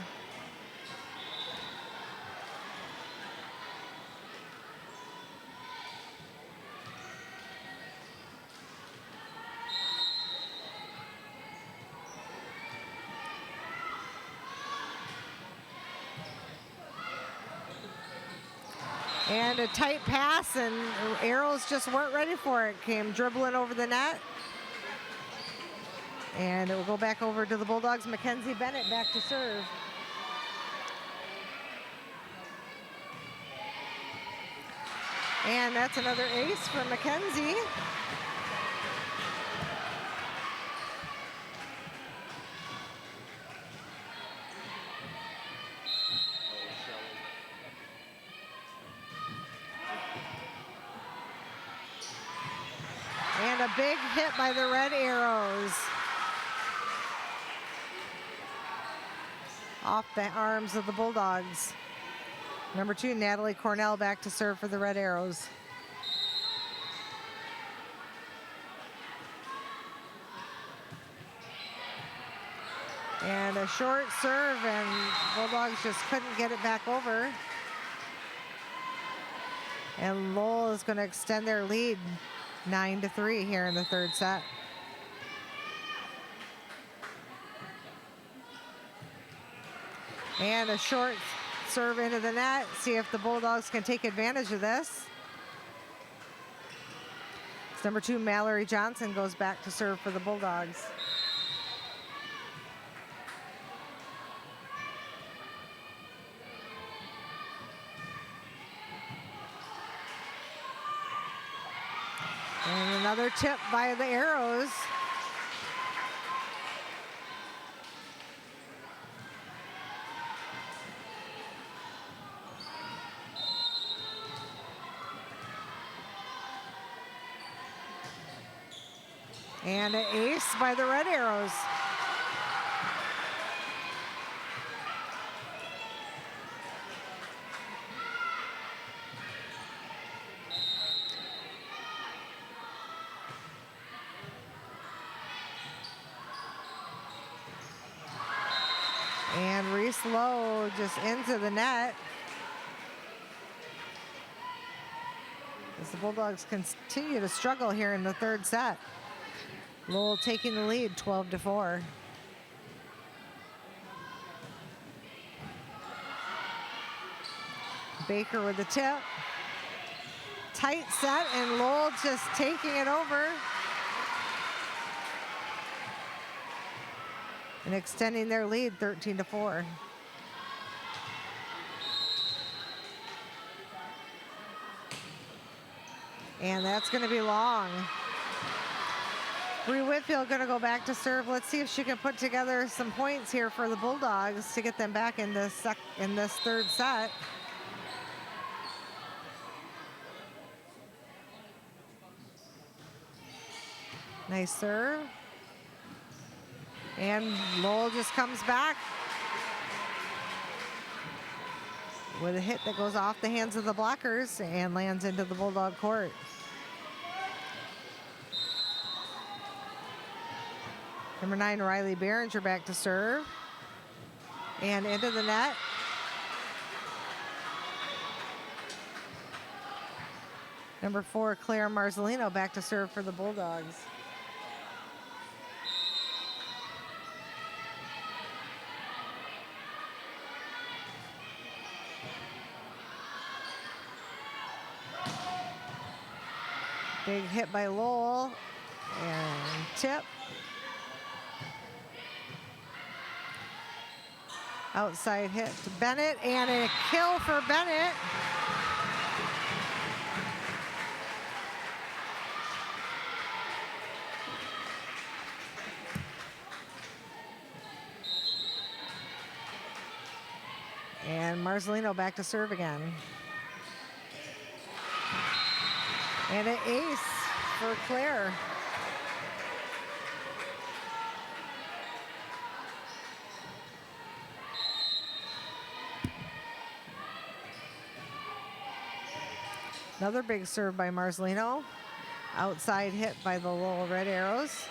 And a tight pass, and Arrows just weren't ready for it. Came dribbling over the net. And it will go back over to the Bulldogs. Mackenzie Bennett back to serve. And that's another ace for Mackenzie. And a big hit by the Red Arrows. Off the arms of the Bulldogs. Number 2, Natalie Cornell back to serve for the Red Arrows. And a short serve, and Bulldogs just couldn't get it back over. And Lowell is going to extend their lead 9-3 here in the third set. And a short serve into the net. See if the Bulldogs can take advantage of this. It's number 2, Mallory Johnson goes back to serve for the Bulldogs. And another tip by the Arrows. And an ace by the Red Arrows. And Reese Lowe just into the net. As the Bulldogs continue to struggle here in the third set. Lowell taking the lead 12-4. Baker with the tip. Tight set, and Lowell just taking it over. And extending their lead 13-4. And that's going to be long. Bree Whitfield going to go back to serve. Let's see if she can put together some points here for the Bulldogs to get them back in this third set. Nice serve. And Lowell just comes back with a hit that goes off the hands of the blockers and lands into the Bulldog court. Number 9, Riley Behringer back to serve. And into the net. Number 4, Claire Marzolino back to serve for the Bulldogs. Big hit by Lowell. And tip. Outside hit to Bennett, and a kill for Bennett. And Marzolino back to serve again. And an ace for Claire. Another big serve by Marzolino. Outside hit by the Lowell Red Arrows.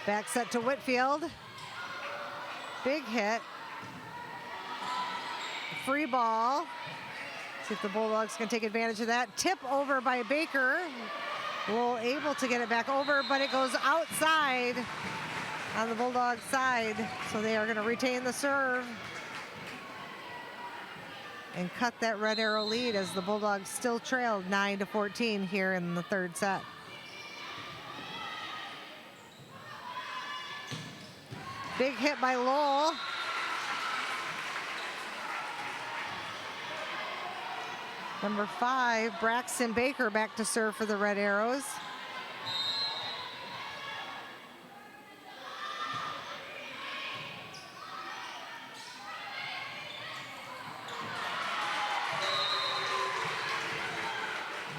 Back set to Whitfield. Big hit. Free ball. See if the Bulldogs can take advantage of that. Tip over by Baker. Lowell able to get it back over, but it goes outside on the Bulldog side. So they are going to retain the serve. and cut that Red Arrow lead as the Bulldogs still trailed 9-14 here in the third set. Big hit by Lowell. Number 5, Braxton Baker back to serve for the Red Arrows.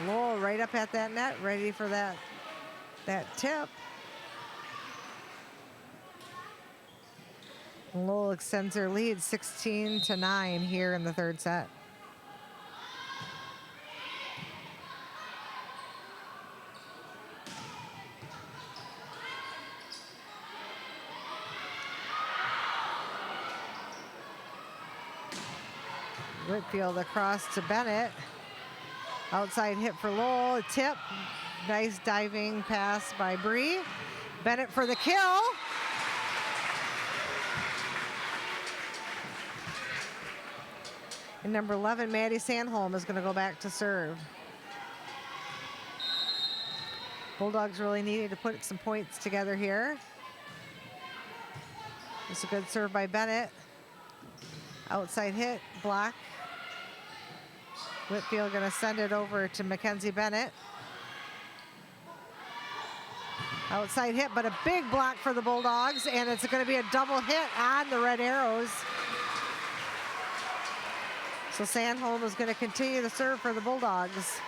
Lowell right up at that net, ready for that tip. Lowell extends their lead 16-9 here in the third set. Whitfield across to Bennett. Outside hit for Lowell, a tip. Nice diving pass by Bree. Bennett for the kill. And number 11, Maddie Sandholm, is going to go back to serve. Bulldogs really needed to put some points together here. It's a good serve by Bennett. Outside hit, block. Whitfield going to send it over to Mackenzie Bennett. Outside hit, but a big block for the Bulldogs, and it's going to be a double hit on the Red Arrows. So Sandholm is going to continue to serve for the Bulldogs.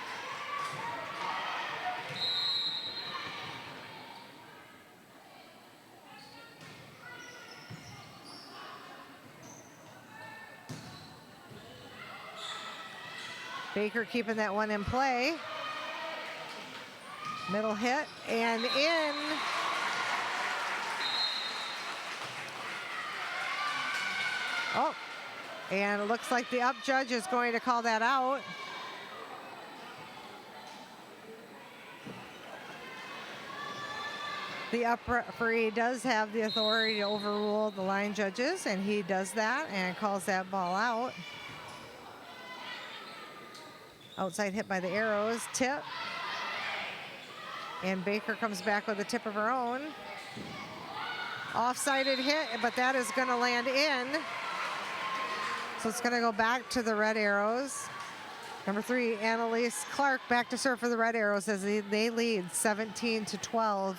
Baker keeping that one in play. Middle hit and in. Oh, and it looks like the up judge is going to call that out. The up referee does have the authority to overrule the line judges, and he does that and calls that ball out. Outside hit by the Arrows, tip. And Baker comes back with a tip of her own. Off-sided hit, but that is going to land in. So it's going to go back to the Red Arrows. Number 3, Annalise Clark back to serve for the Red Arrows as they lead 17-12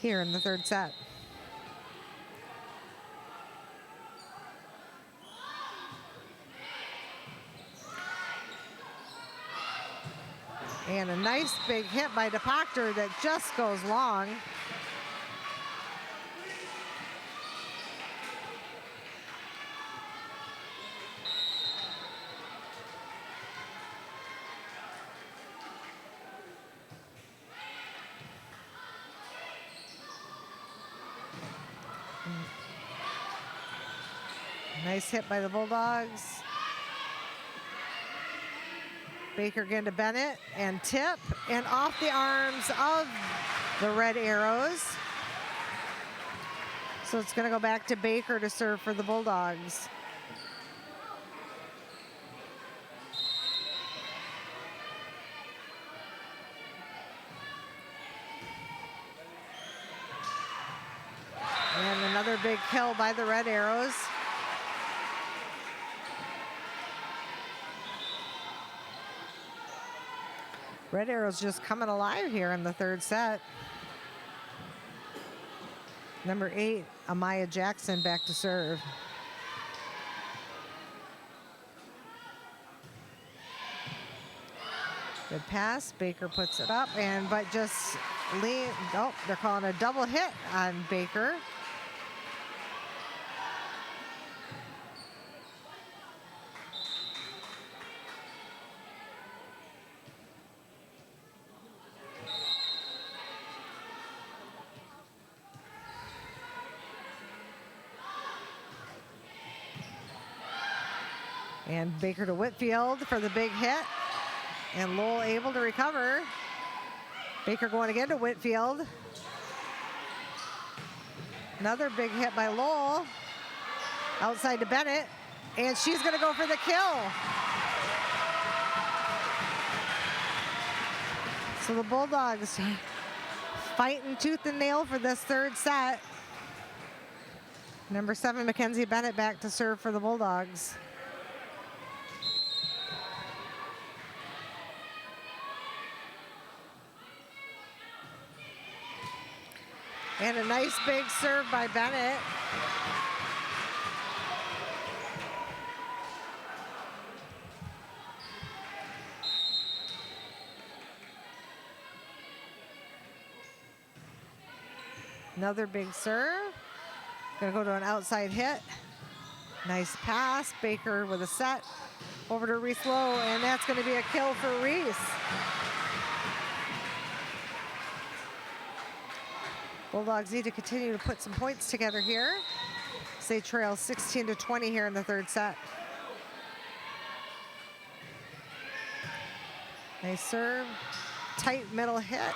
here in the third set. And a nice big hit by DePachter that just goes long. Nice hit by the Bulldogs. Baker again to Bennett, and tip, and off the arms of the Red Arrows. So it's going to go back to Baker to serve for the Bulldogs. And another big kill by the Red Arrows. Red Arrows just coming alive here in the third set. Number 8, Amaya Jackson back to serve. Good pass, Baker puts it up, but just oh, they're calling a double hit on Baker. And Baker to Whitfield for the big hit. And Lowell able to recover. Baker going again to Whitfield. Another big hit by Lowell. Outside to Bennett. And she's going to go for the kill. So the Bulldogs fighting tooth and nail for this third set. Number 7, Mackenzie Bennett back to serve for the Bulldogs. And a nice big serve by Bennett. Another big serve. Gonna go to an outside hit. Nice pass. Baker with a set. Over to Reese Lowe, and that's gonna be a kill for Reese. Bulldogs need to continue to put some points together here. They trail 16-20 here in the third set. Nice serve. Tight middle hit.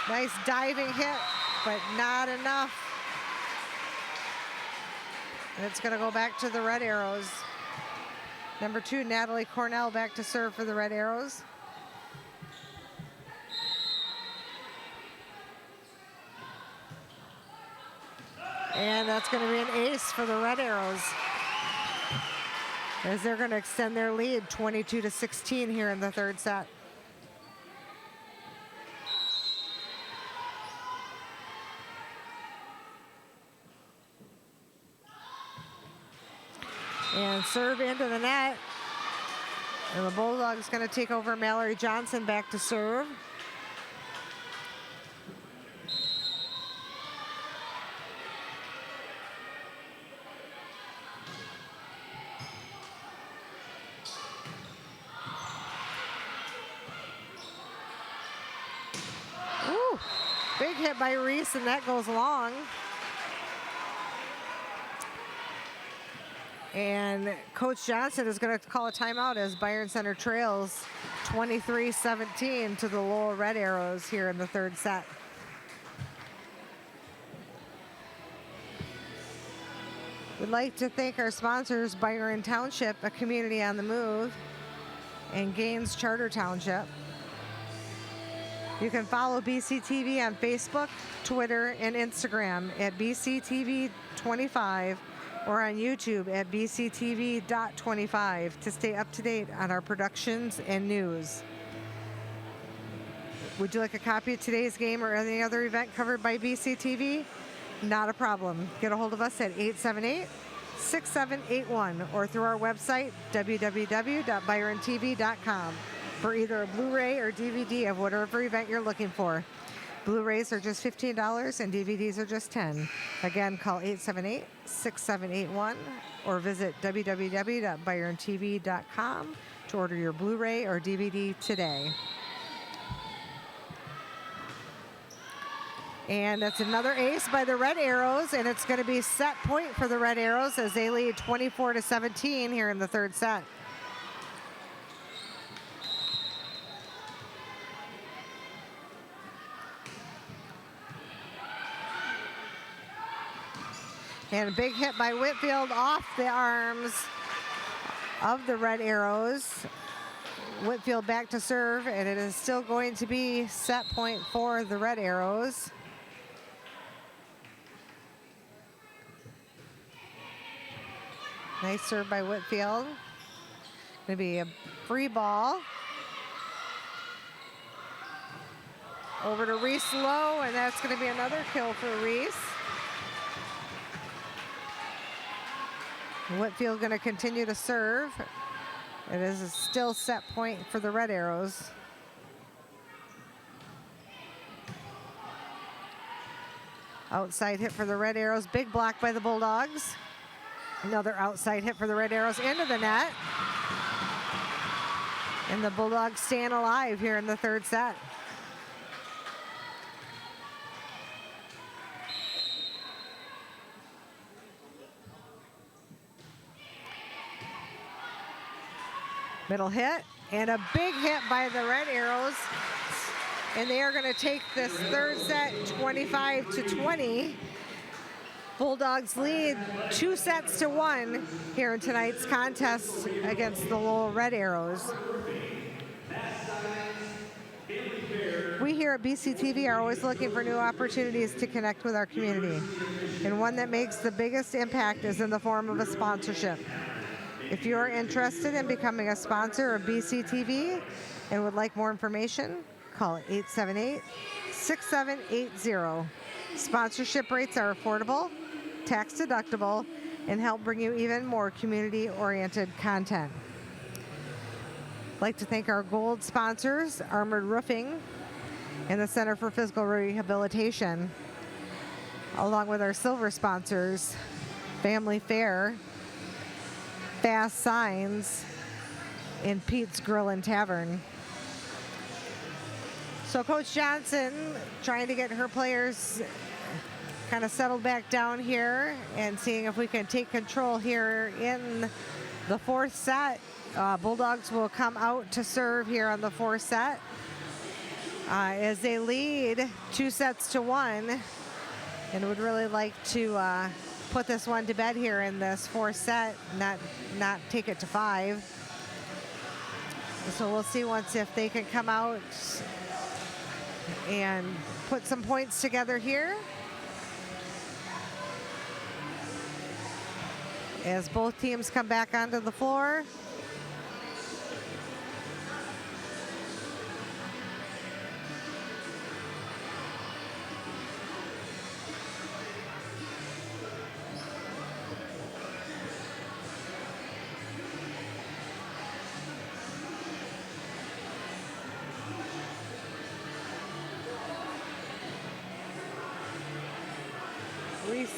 Nice diving hit, but not enough. And it's going to go back to the Red Arrows. Number 2, Natalie Cornell back to serve for the Red Arrows. And that's going to be an ace for the Red Arrows, as they're going to extend their lead 22-16 here in the third set. And serve into the net. And the Bulldogs going to take over. Mallory Johnson back to serve. Ooh, big hit by Reese, and that goes long. And Coach Johnson is going to call a timeout as Byron Center trails 23-17 to the Lowell Red Arrows here in the third set. We'd like to thank our sponsors, Byron Township, a community on the move, and Gaines Charter Township. You can follow BCTV on Facebook, Twitter, and Instagram at BCTV25. or on YouTube at BCTV.25 to stay up to date on our productions and news. Would you like a copy of today's game or any other event covered by BCTV? Not a problem. Get a hold of us at 878-6781 or through our website, www.byrontv.com, for either a Blu-ray or DVD of whatever event you're looking for. Blu-rays are just $15 and DVDs are just $10. Again, call 878-6781 or visit www.byrontv.com to order your Blu-ray or DVD today. And that's another ace by the Red Arrows, and it's going to be set point for the Red Arrows as they lead 24-17 here in the third set. And a big hit by Whitfield off the arms of the Red Arrows. Whitfield back to serve, and it is still going to be set point for the Red Arrows. Nice serve by Whitfield. Going to be a free ball. Over to Reese Lowe, and that's going to be another kill for Reese. Whitfield going to continue to serve. It is a still set point for the Red Arrows. Outside hit for the Red Arrows. Big block by the Bulldogs. Another outside hit for the Red Arrows into the net. And the Bulldogs staying alive here in the third set. Middle hit, and a big hit by the Red Arrows. And they are going to take this third set 25-20. Bulldogs lead 2-1 here in tonight's contest against the Lowell Red Arrows. We here at BCTV are always looking for new opportunities to connect with our community. And one that makes the biggest impact is in the form of a sponsorship. If you are interested in becoming a sponsor of BCTV and would like more information, call 878-6780. Sponsorship rates are affordable, tax deductible, and help bring you even more community-oriented content. I'd like to thank our gold sponsors, Armored Roofing and the Center for Physical Rehabilitation, along with our silver sponsors, Family Fair, Fast Signs, and Pete's Grill and Tavern. So Coach Johnson trying to get her players kind of settled back down here and seeing if we can take control here in the fourth set. Bulldogs will come out to serve here on the fourth set as they lead 2-1 and would really like to put this one to bed here in this fourth set, not take it to 5. So we'll see once if they can come out and put some points together here. As both teams come back onto the floor.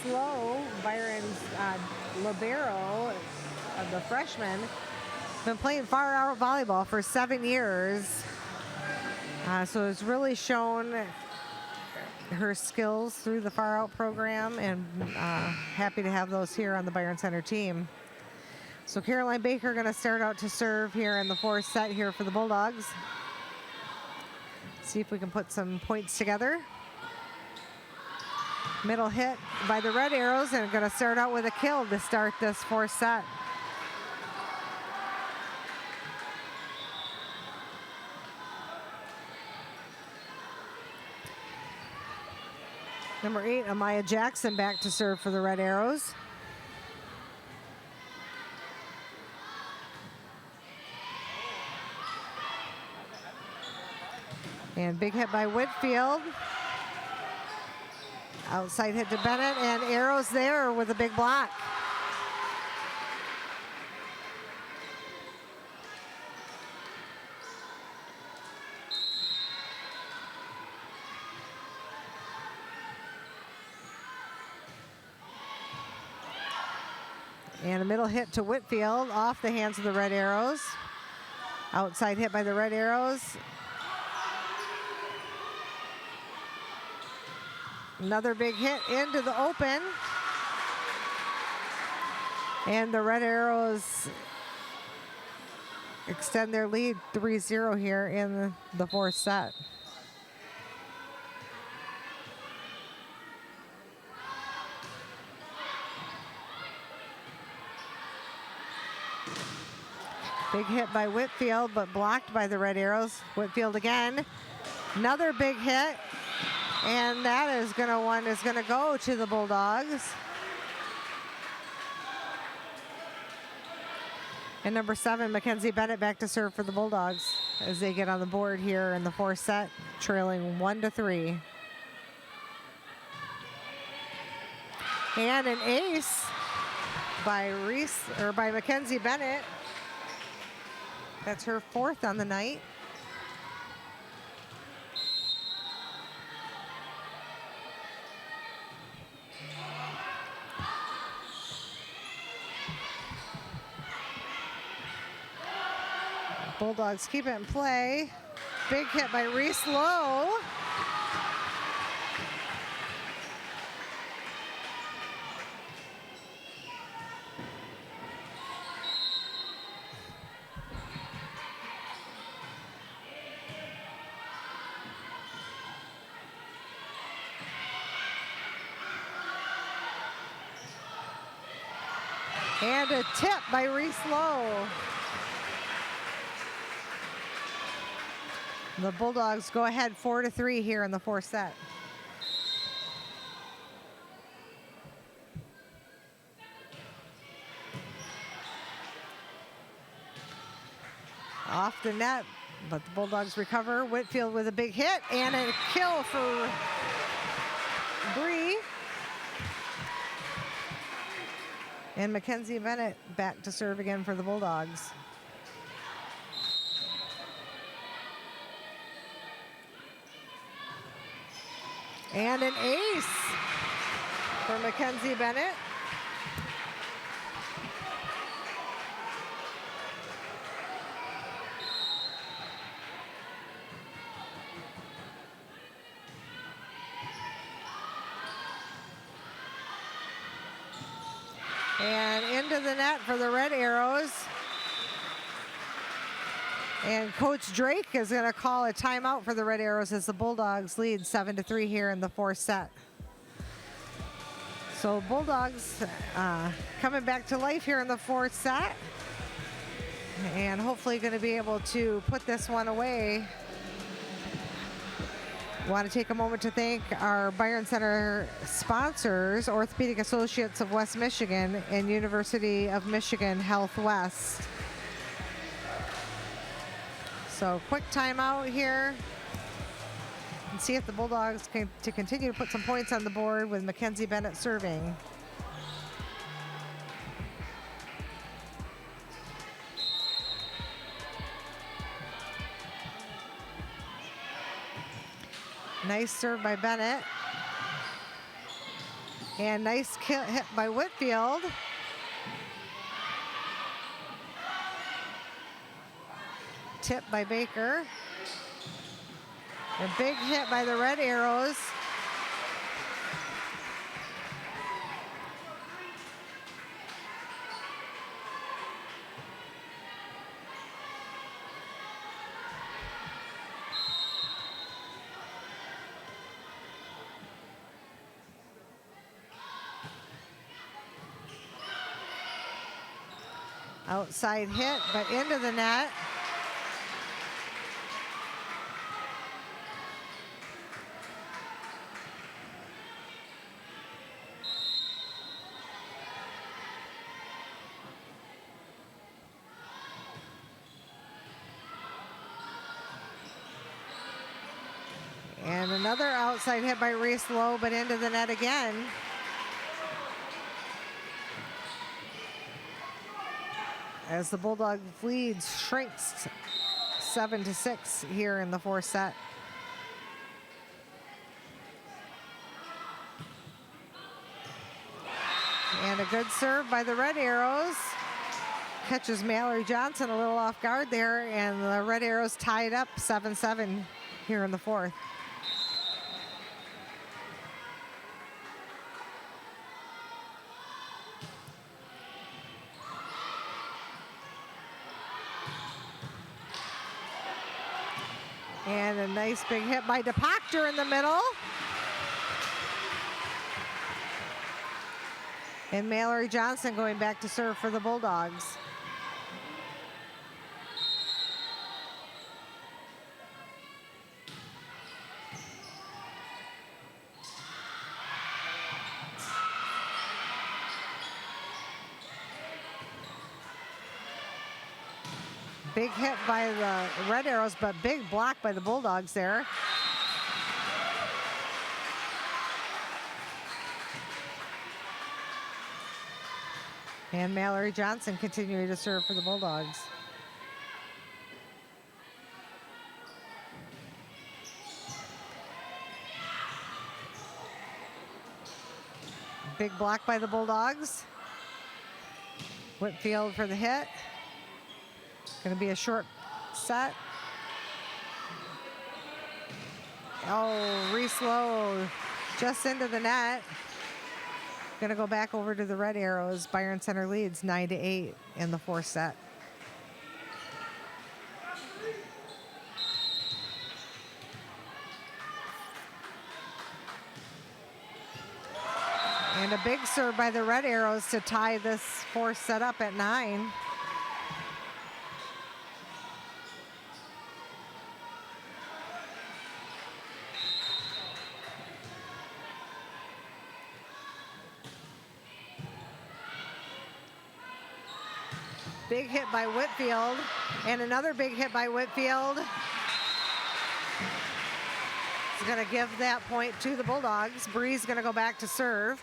Low, Byron's libero, the freshman, been playing far out volleyball for 7 years. So it's really shown her skills through the far out program, and happy to have those here on the Byron Center team. So Caroline Baker going to start out to serve here in the fourth set here for the Bulldogs. See if we can put some points together. Middle hit by the Red Arrows, and going to start out with a kill to start this fourth set. Number 8, Amaya Jackson back to serve for the Red Arrows. And big hit by Whitfield. Outside hit to Bennett, and Arrows there with a big block. And a middle hit to Whitfield off the hands of the Red Arrows. Outside hit by the Red Arrows. Another big hit into the open. And the Red Arrows extend their lead 3-0 here in the fourth set. Big hit by Whitfield, but blocked by the Red Arrows. Whitfield again. Another big hit. And that is gonna go to the Bulldogs. And number 7, Mackenzie Bennett back to serve for the Bulldogs as they get on the board here in the fourth set, trailing 1-3. And an ace by Mackenzie Bennett. That's her 4th on the night. Bulldogs keep it in play. Big hit by Reese Lowe. And a tip by Reese Lowe. The Bulldogs go ahead 4-3 here in the fourth set. Off the net, but the Bulldogs recover. Whitfield with a big hit and a kill for Bree. And Mackenzie Bennett back to serve again for the Bulldogs. And an ace for Mackenzie Bennett. And into the net for the Red Arrows. And Coach Drake is going to call a timeout for the Red Arrows as the Bulldogs lead 7-3 here in the fourth set. So Bulldogs coming back to life here in the fourth set. And hopefully going to be able to put this one away. Want to take a moment to thank our Byron Center sponsors, Orthopedic Associates of West Michigan and University of Michigan Health West. So quick timeout here. And see if the Bulldogs can continue to put some points on the board with Mackenzie Bennett serving. Nice serve by Bennett. And nice hit by Whitfield. Tip by Baker. A big hit by the Red Arrows. Outside hit, but into the net. And another outside hit by Reese Lowe, but into the net again. As the Bulldogs lead shrinks 7-6 here in the fourth set. And a good serve by the Red Arrows. Catches Mallory Johnson a little off guard there, and the Red Arrows tied up 7-7 here in the fourth. And a nice big hit by DePactor in the middle. And Mallory Johnson going back to serve for the Bulldogs. Big hit by the Red Arrows, but big block by the Bulldogs there. And Mallory Johnson continuing to serve for the Bulldogs. Big block by the Bulldogs. Whitfield for the hit. Going to be a short set. Oh, Reese Lowe just into the net. Going to go back over to the Red Arrows. Byron Center leads 9-8 in the fourth set. And a big serve by the Red Arrows to tie this fourth set up at 9. Big hit by Whitfield, and another big hit by Whitfield. It's going to give that point to the Bulldogs. Bree's going to go back to serve.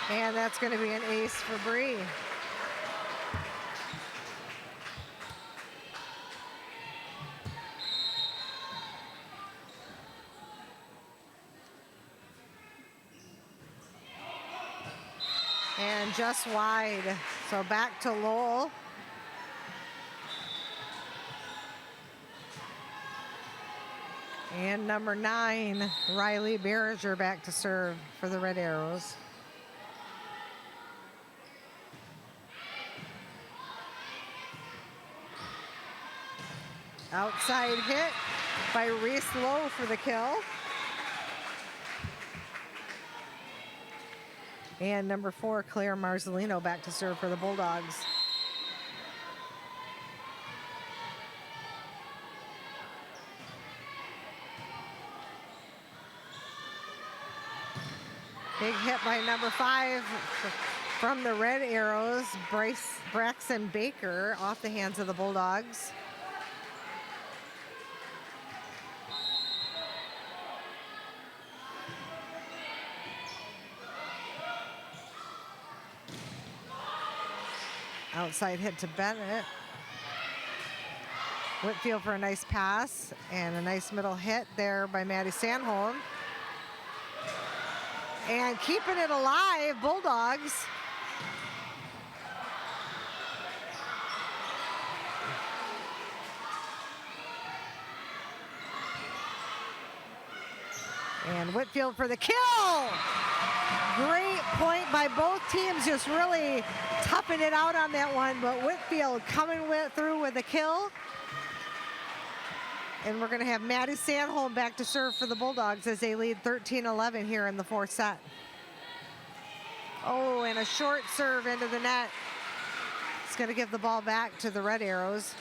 And that's going to be an ace for Bree. And just wide. So back to Lowell. And number 9, Riley Behringer back to serve for the Red Arrows. Outside hit by Reese Lowe for the kill. And number 4, Claire Marzolino back to serve for the Bulldogs. Big hit by number 5 from the Red Arrows, Braxton Baker, off the hands of the Bulldogs. Outside hit to Bennett. Whitfield for a nice pass and a nice middle hit there by Maddie Sandholm. And keeping it alive, Bulldogs. And Whitfield for the kill. Great point by both teams, just really toughing it out on that one, but Whitfield coming through with a kill. And we're going to have Maddie Sandholm back to serve for the Bulldogs as they lead 13-11 here in the fourth set. Oh, and a short serve into the net. It's going to give the ball back to the Red Arrows.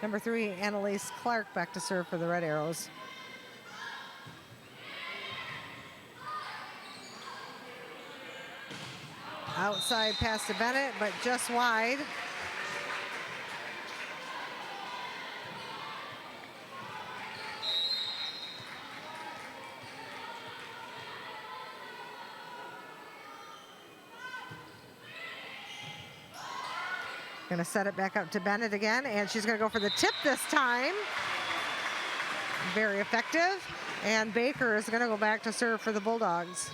Number 3, Annalise Clark back to serve for the Red Arrows. Outside pass to Bennett, but just wide. Gonna set it back up to Bennett again, and she's gonna go for the tip this time. Very effective. And Baker is gonna go back to serve for the Bulldogs.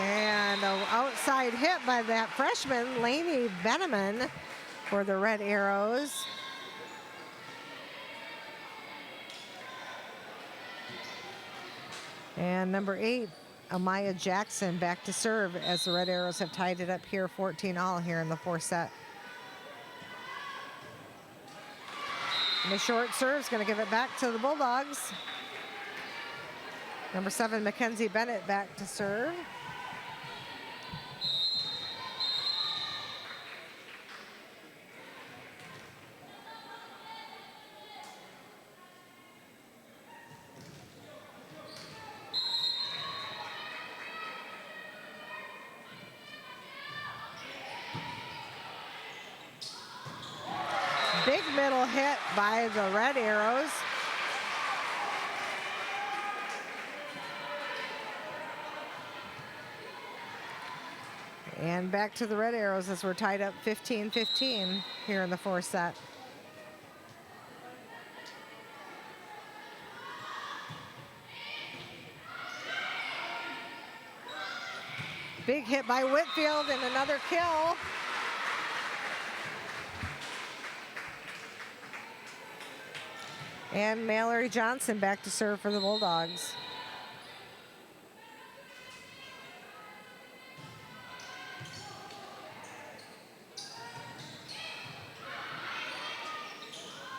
And an outside hit by that freshman, Lainey Beneman, for the Red Arrows. And number 8, Amaya Jackson back to serve as the Red Arrows have tied it up here 14-all here in the fourth set. And the short serve is going to give it back to the Bulldogs. Number 7, Mackenzie Bennett back to serve. Big middle hit by the Red Arrows. And back to the Red Arrows as we're tied up 15-15 here in the fourth set. Big hit by Whitfield and another kill. And Mallory Johnson back to serve for the Bulldogs.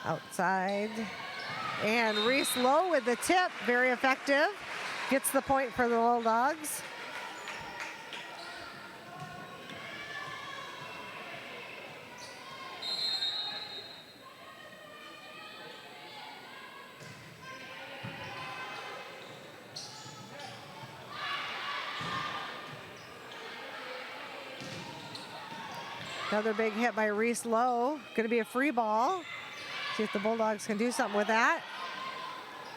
Outside. And Reese Lowe with the tip, very effective. Gets the point for the Bulldogs. Another big hit by Reese Lowe. Going to be a free ball. See if the Bulldogs can do something with that.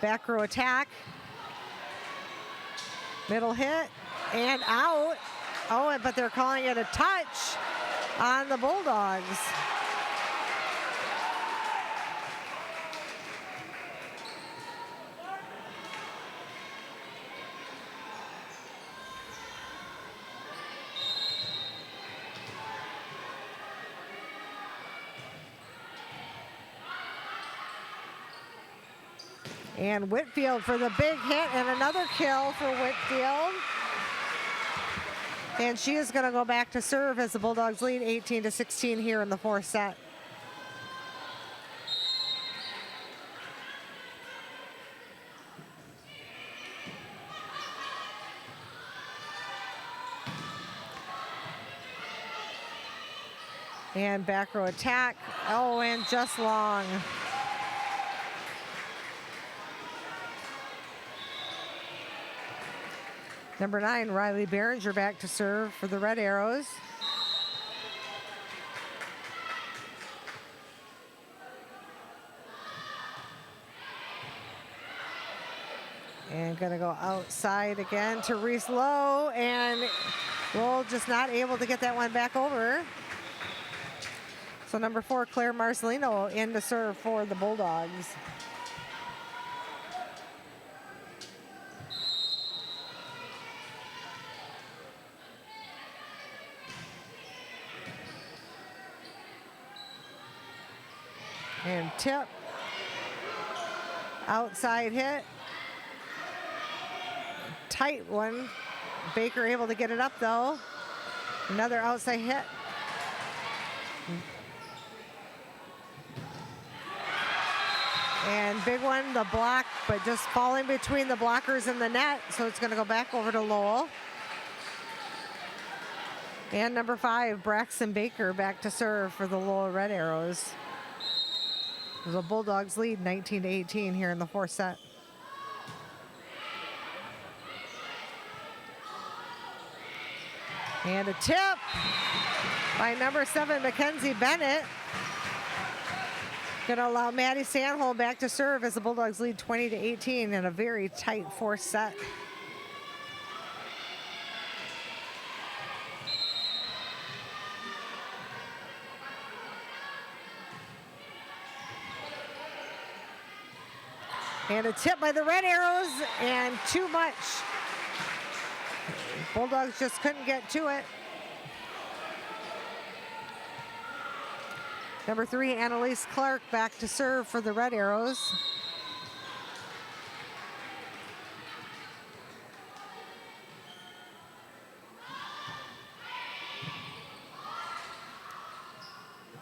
Back row attack. Middle hit and out. Oh, but they're calling it a touch on the Bulldogs. And Whitfield for the big hit and another kill for Whitfield. And she is going to go back to serve as the Bulldogs lead 18-16 here in the fourth set. And back row attack. Oh, and just long. Number 9, Riley Behringer back to serve for the Red Arrows. And gonna go outside again to Reese Lowe, and Lowell just not able to get that one back over. So number 4, Claire Marcelino in to serve for the Bulldogs. And tip, outside hit, tight one. Baker able to get it up though. Another outside hit. And big one, the block, but just falling between the blockers and the net, so it's gonna go back over to Lowell. And number 5, Braxton Baker back to serve for the Lowell Red Arrows. The Bulldogs lead 19-18 here in the fourth set. And a tip by number 7, Mackenzie Bennett. Gonna allow Maddie Sandholm back to serve as the Bulldogs lead 20-18 in a very tight fourth set. And a tip by the Red Arrows, and too much. Bulldogs just couldn't get to it. Number 3, Annalise Clark back to serve for the Red Arrows.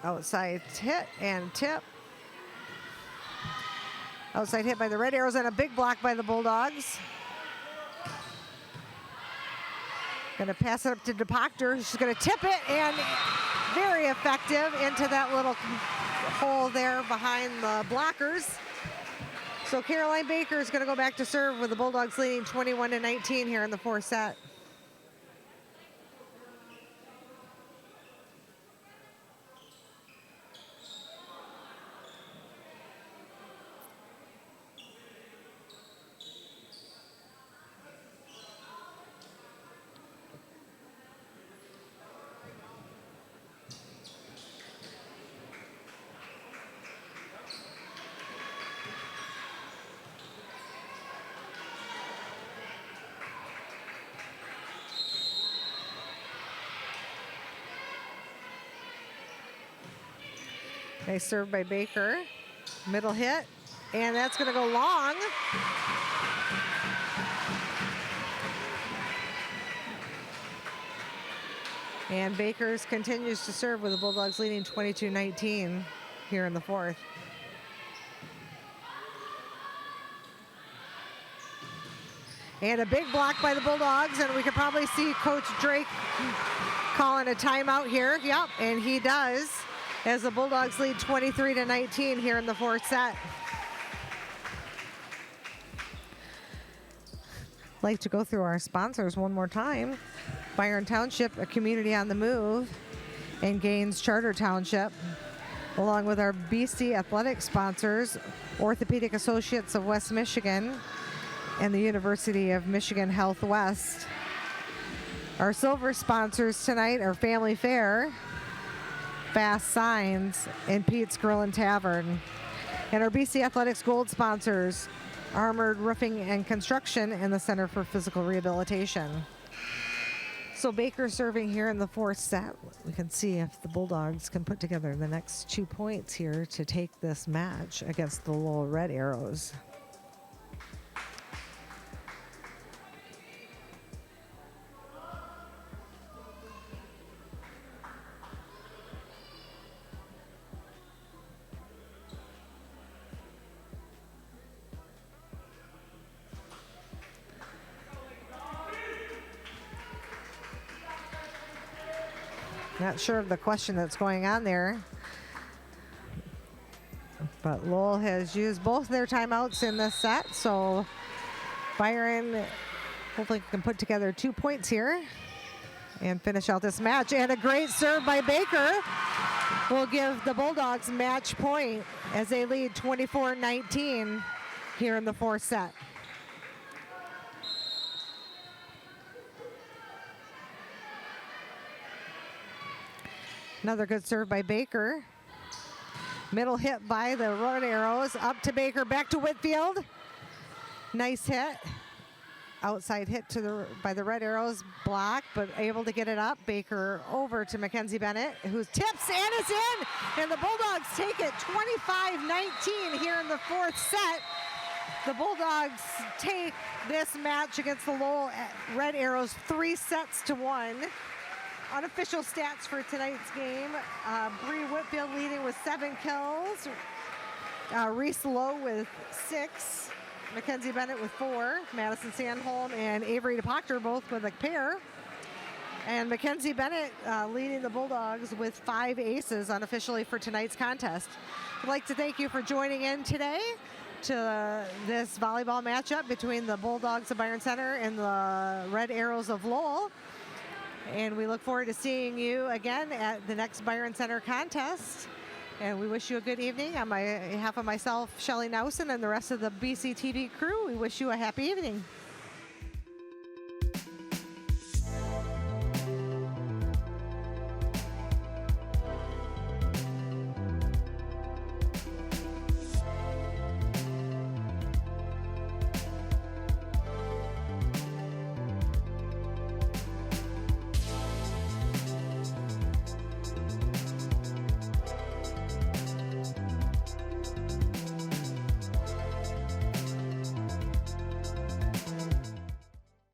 Outside hit and tip. Outside hit by the Red Arrows and a big block by the Bulldogs. Gonna pass it up to DePoctor. She's gonna tip it, and very effective into that little hole there behind the blockers. So Caroline Baker is gonna go back to serve with the Bulldogs leading 21-19 here in the fourth set. Nice serve by Baker. Middle hit, and that's going to go long. And Baker's continues to serve with the Bulldogs leading 22-19 here in the fourth. And a big block by the Bulldogs, and we could probably see Coach Drake calling a timeout here. Yep, and he does, as the Bulldogs lead 23-19 here in the fourth set. Like to go through our sponsors one more time. Byron Township, a community on the move, and Gaines Charter Township, along with our BC athletic sponsors, Orthopedic Associates of West Michigan, and the University of Michigan Health West. Our silver sponsors tonight are Family Fare, Fast Signs, and Pete's Grill and Tavern. And our BC Athletics gold sponsors, Armored Roofing and Construction, and the Center for Physical Rehabilitation. So Baker serving here in the fourth set. We can see if the Bulldogs can put together the next 2 points here to take this match against the Lowell Red Arrows. Not sure of the question that's going on there, but Lowell has used both their timeouts in this set, so Byron hopefully can put together 2 points here and finish out this match. And a great serve by Baker will give the Bulldogs match point as they lead 24-19 here in the fourth set. Another good serve by Baker. Middle hit by the Red Arrows. Up to Baker, back to Whitfield. Nice hit. Outside hit by the Red Arrows, block, but able to get it up. Baker over to Mackenzie Bennett, who tips and is in. And the Bulldogs take it 25-19 here in the fourth set. The Bulldogs take this match against the Lowell Red Arrows 3-1. Unofficial stats for tonight's game. Bree Whitfield leading with 7 kills. Reese Lowe with 6. Mackenzie Bennett with 4. Madison Sandholm and Avery DePoctor both with a pair. And Mackenzie Bennett leading the Bulldogs with 5 aces unofficially for tonight's contest. I'd like to thank you for joining in today to this volleyball matchup between the Bulldogs of Byron Center and the Red Arrows of Lowell. And we look forward to seeing you again at the next Byron Center contest. And we wish you a good evening. On behalf of myself, Shelly Nausen, and the rest of the BCTV crew, we wish you a happy evening.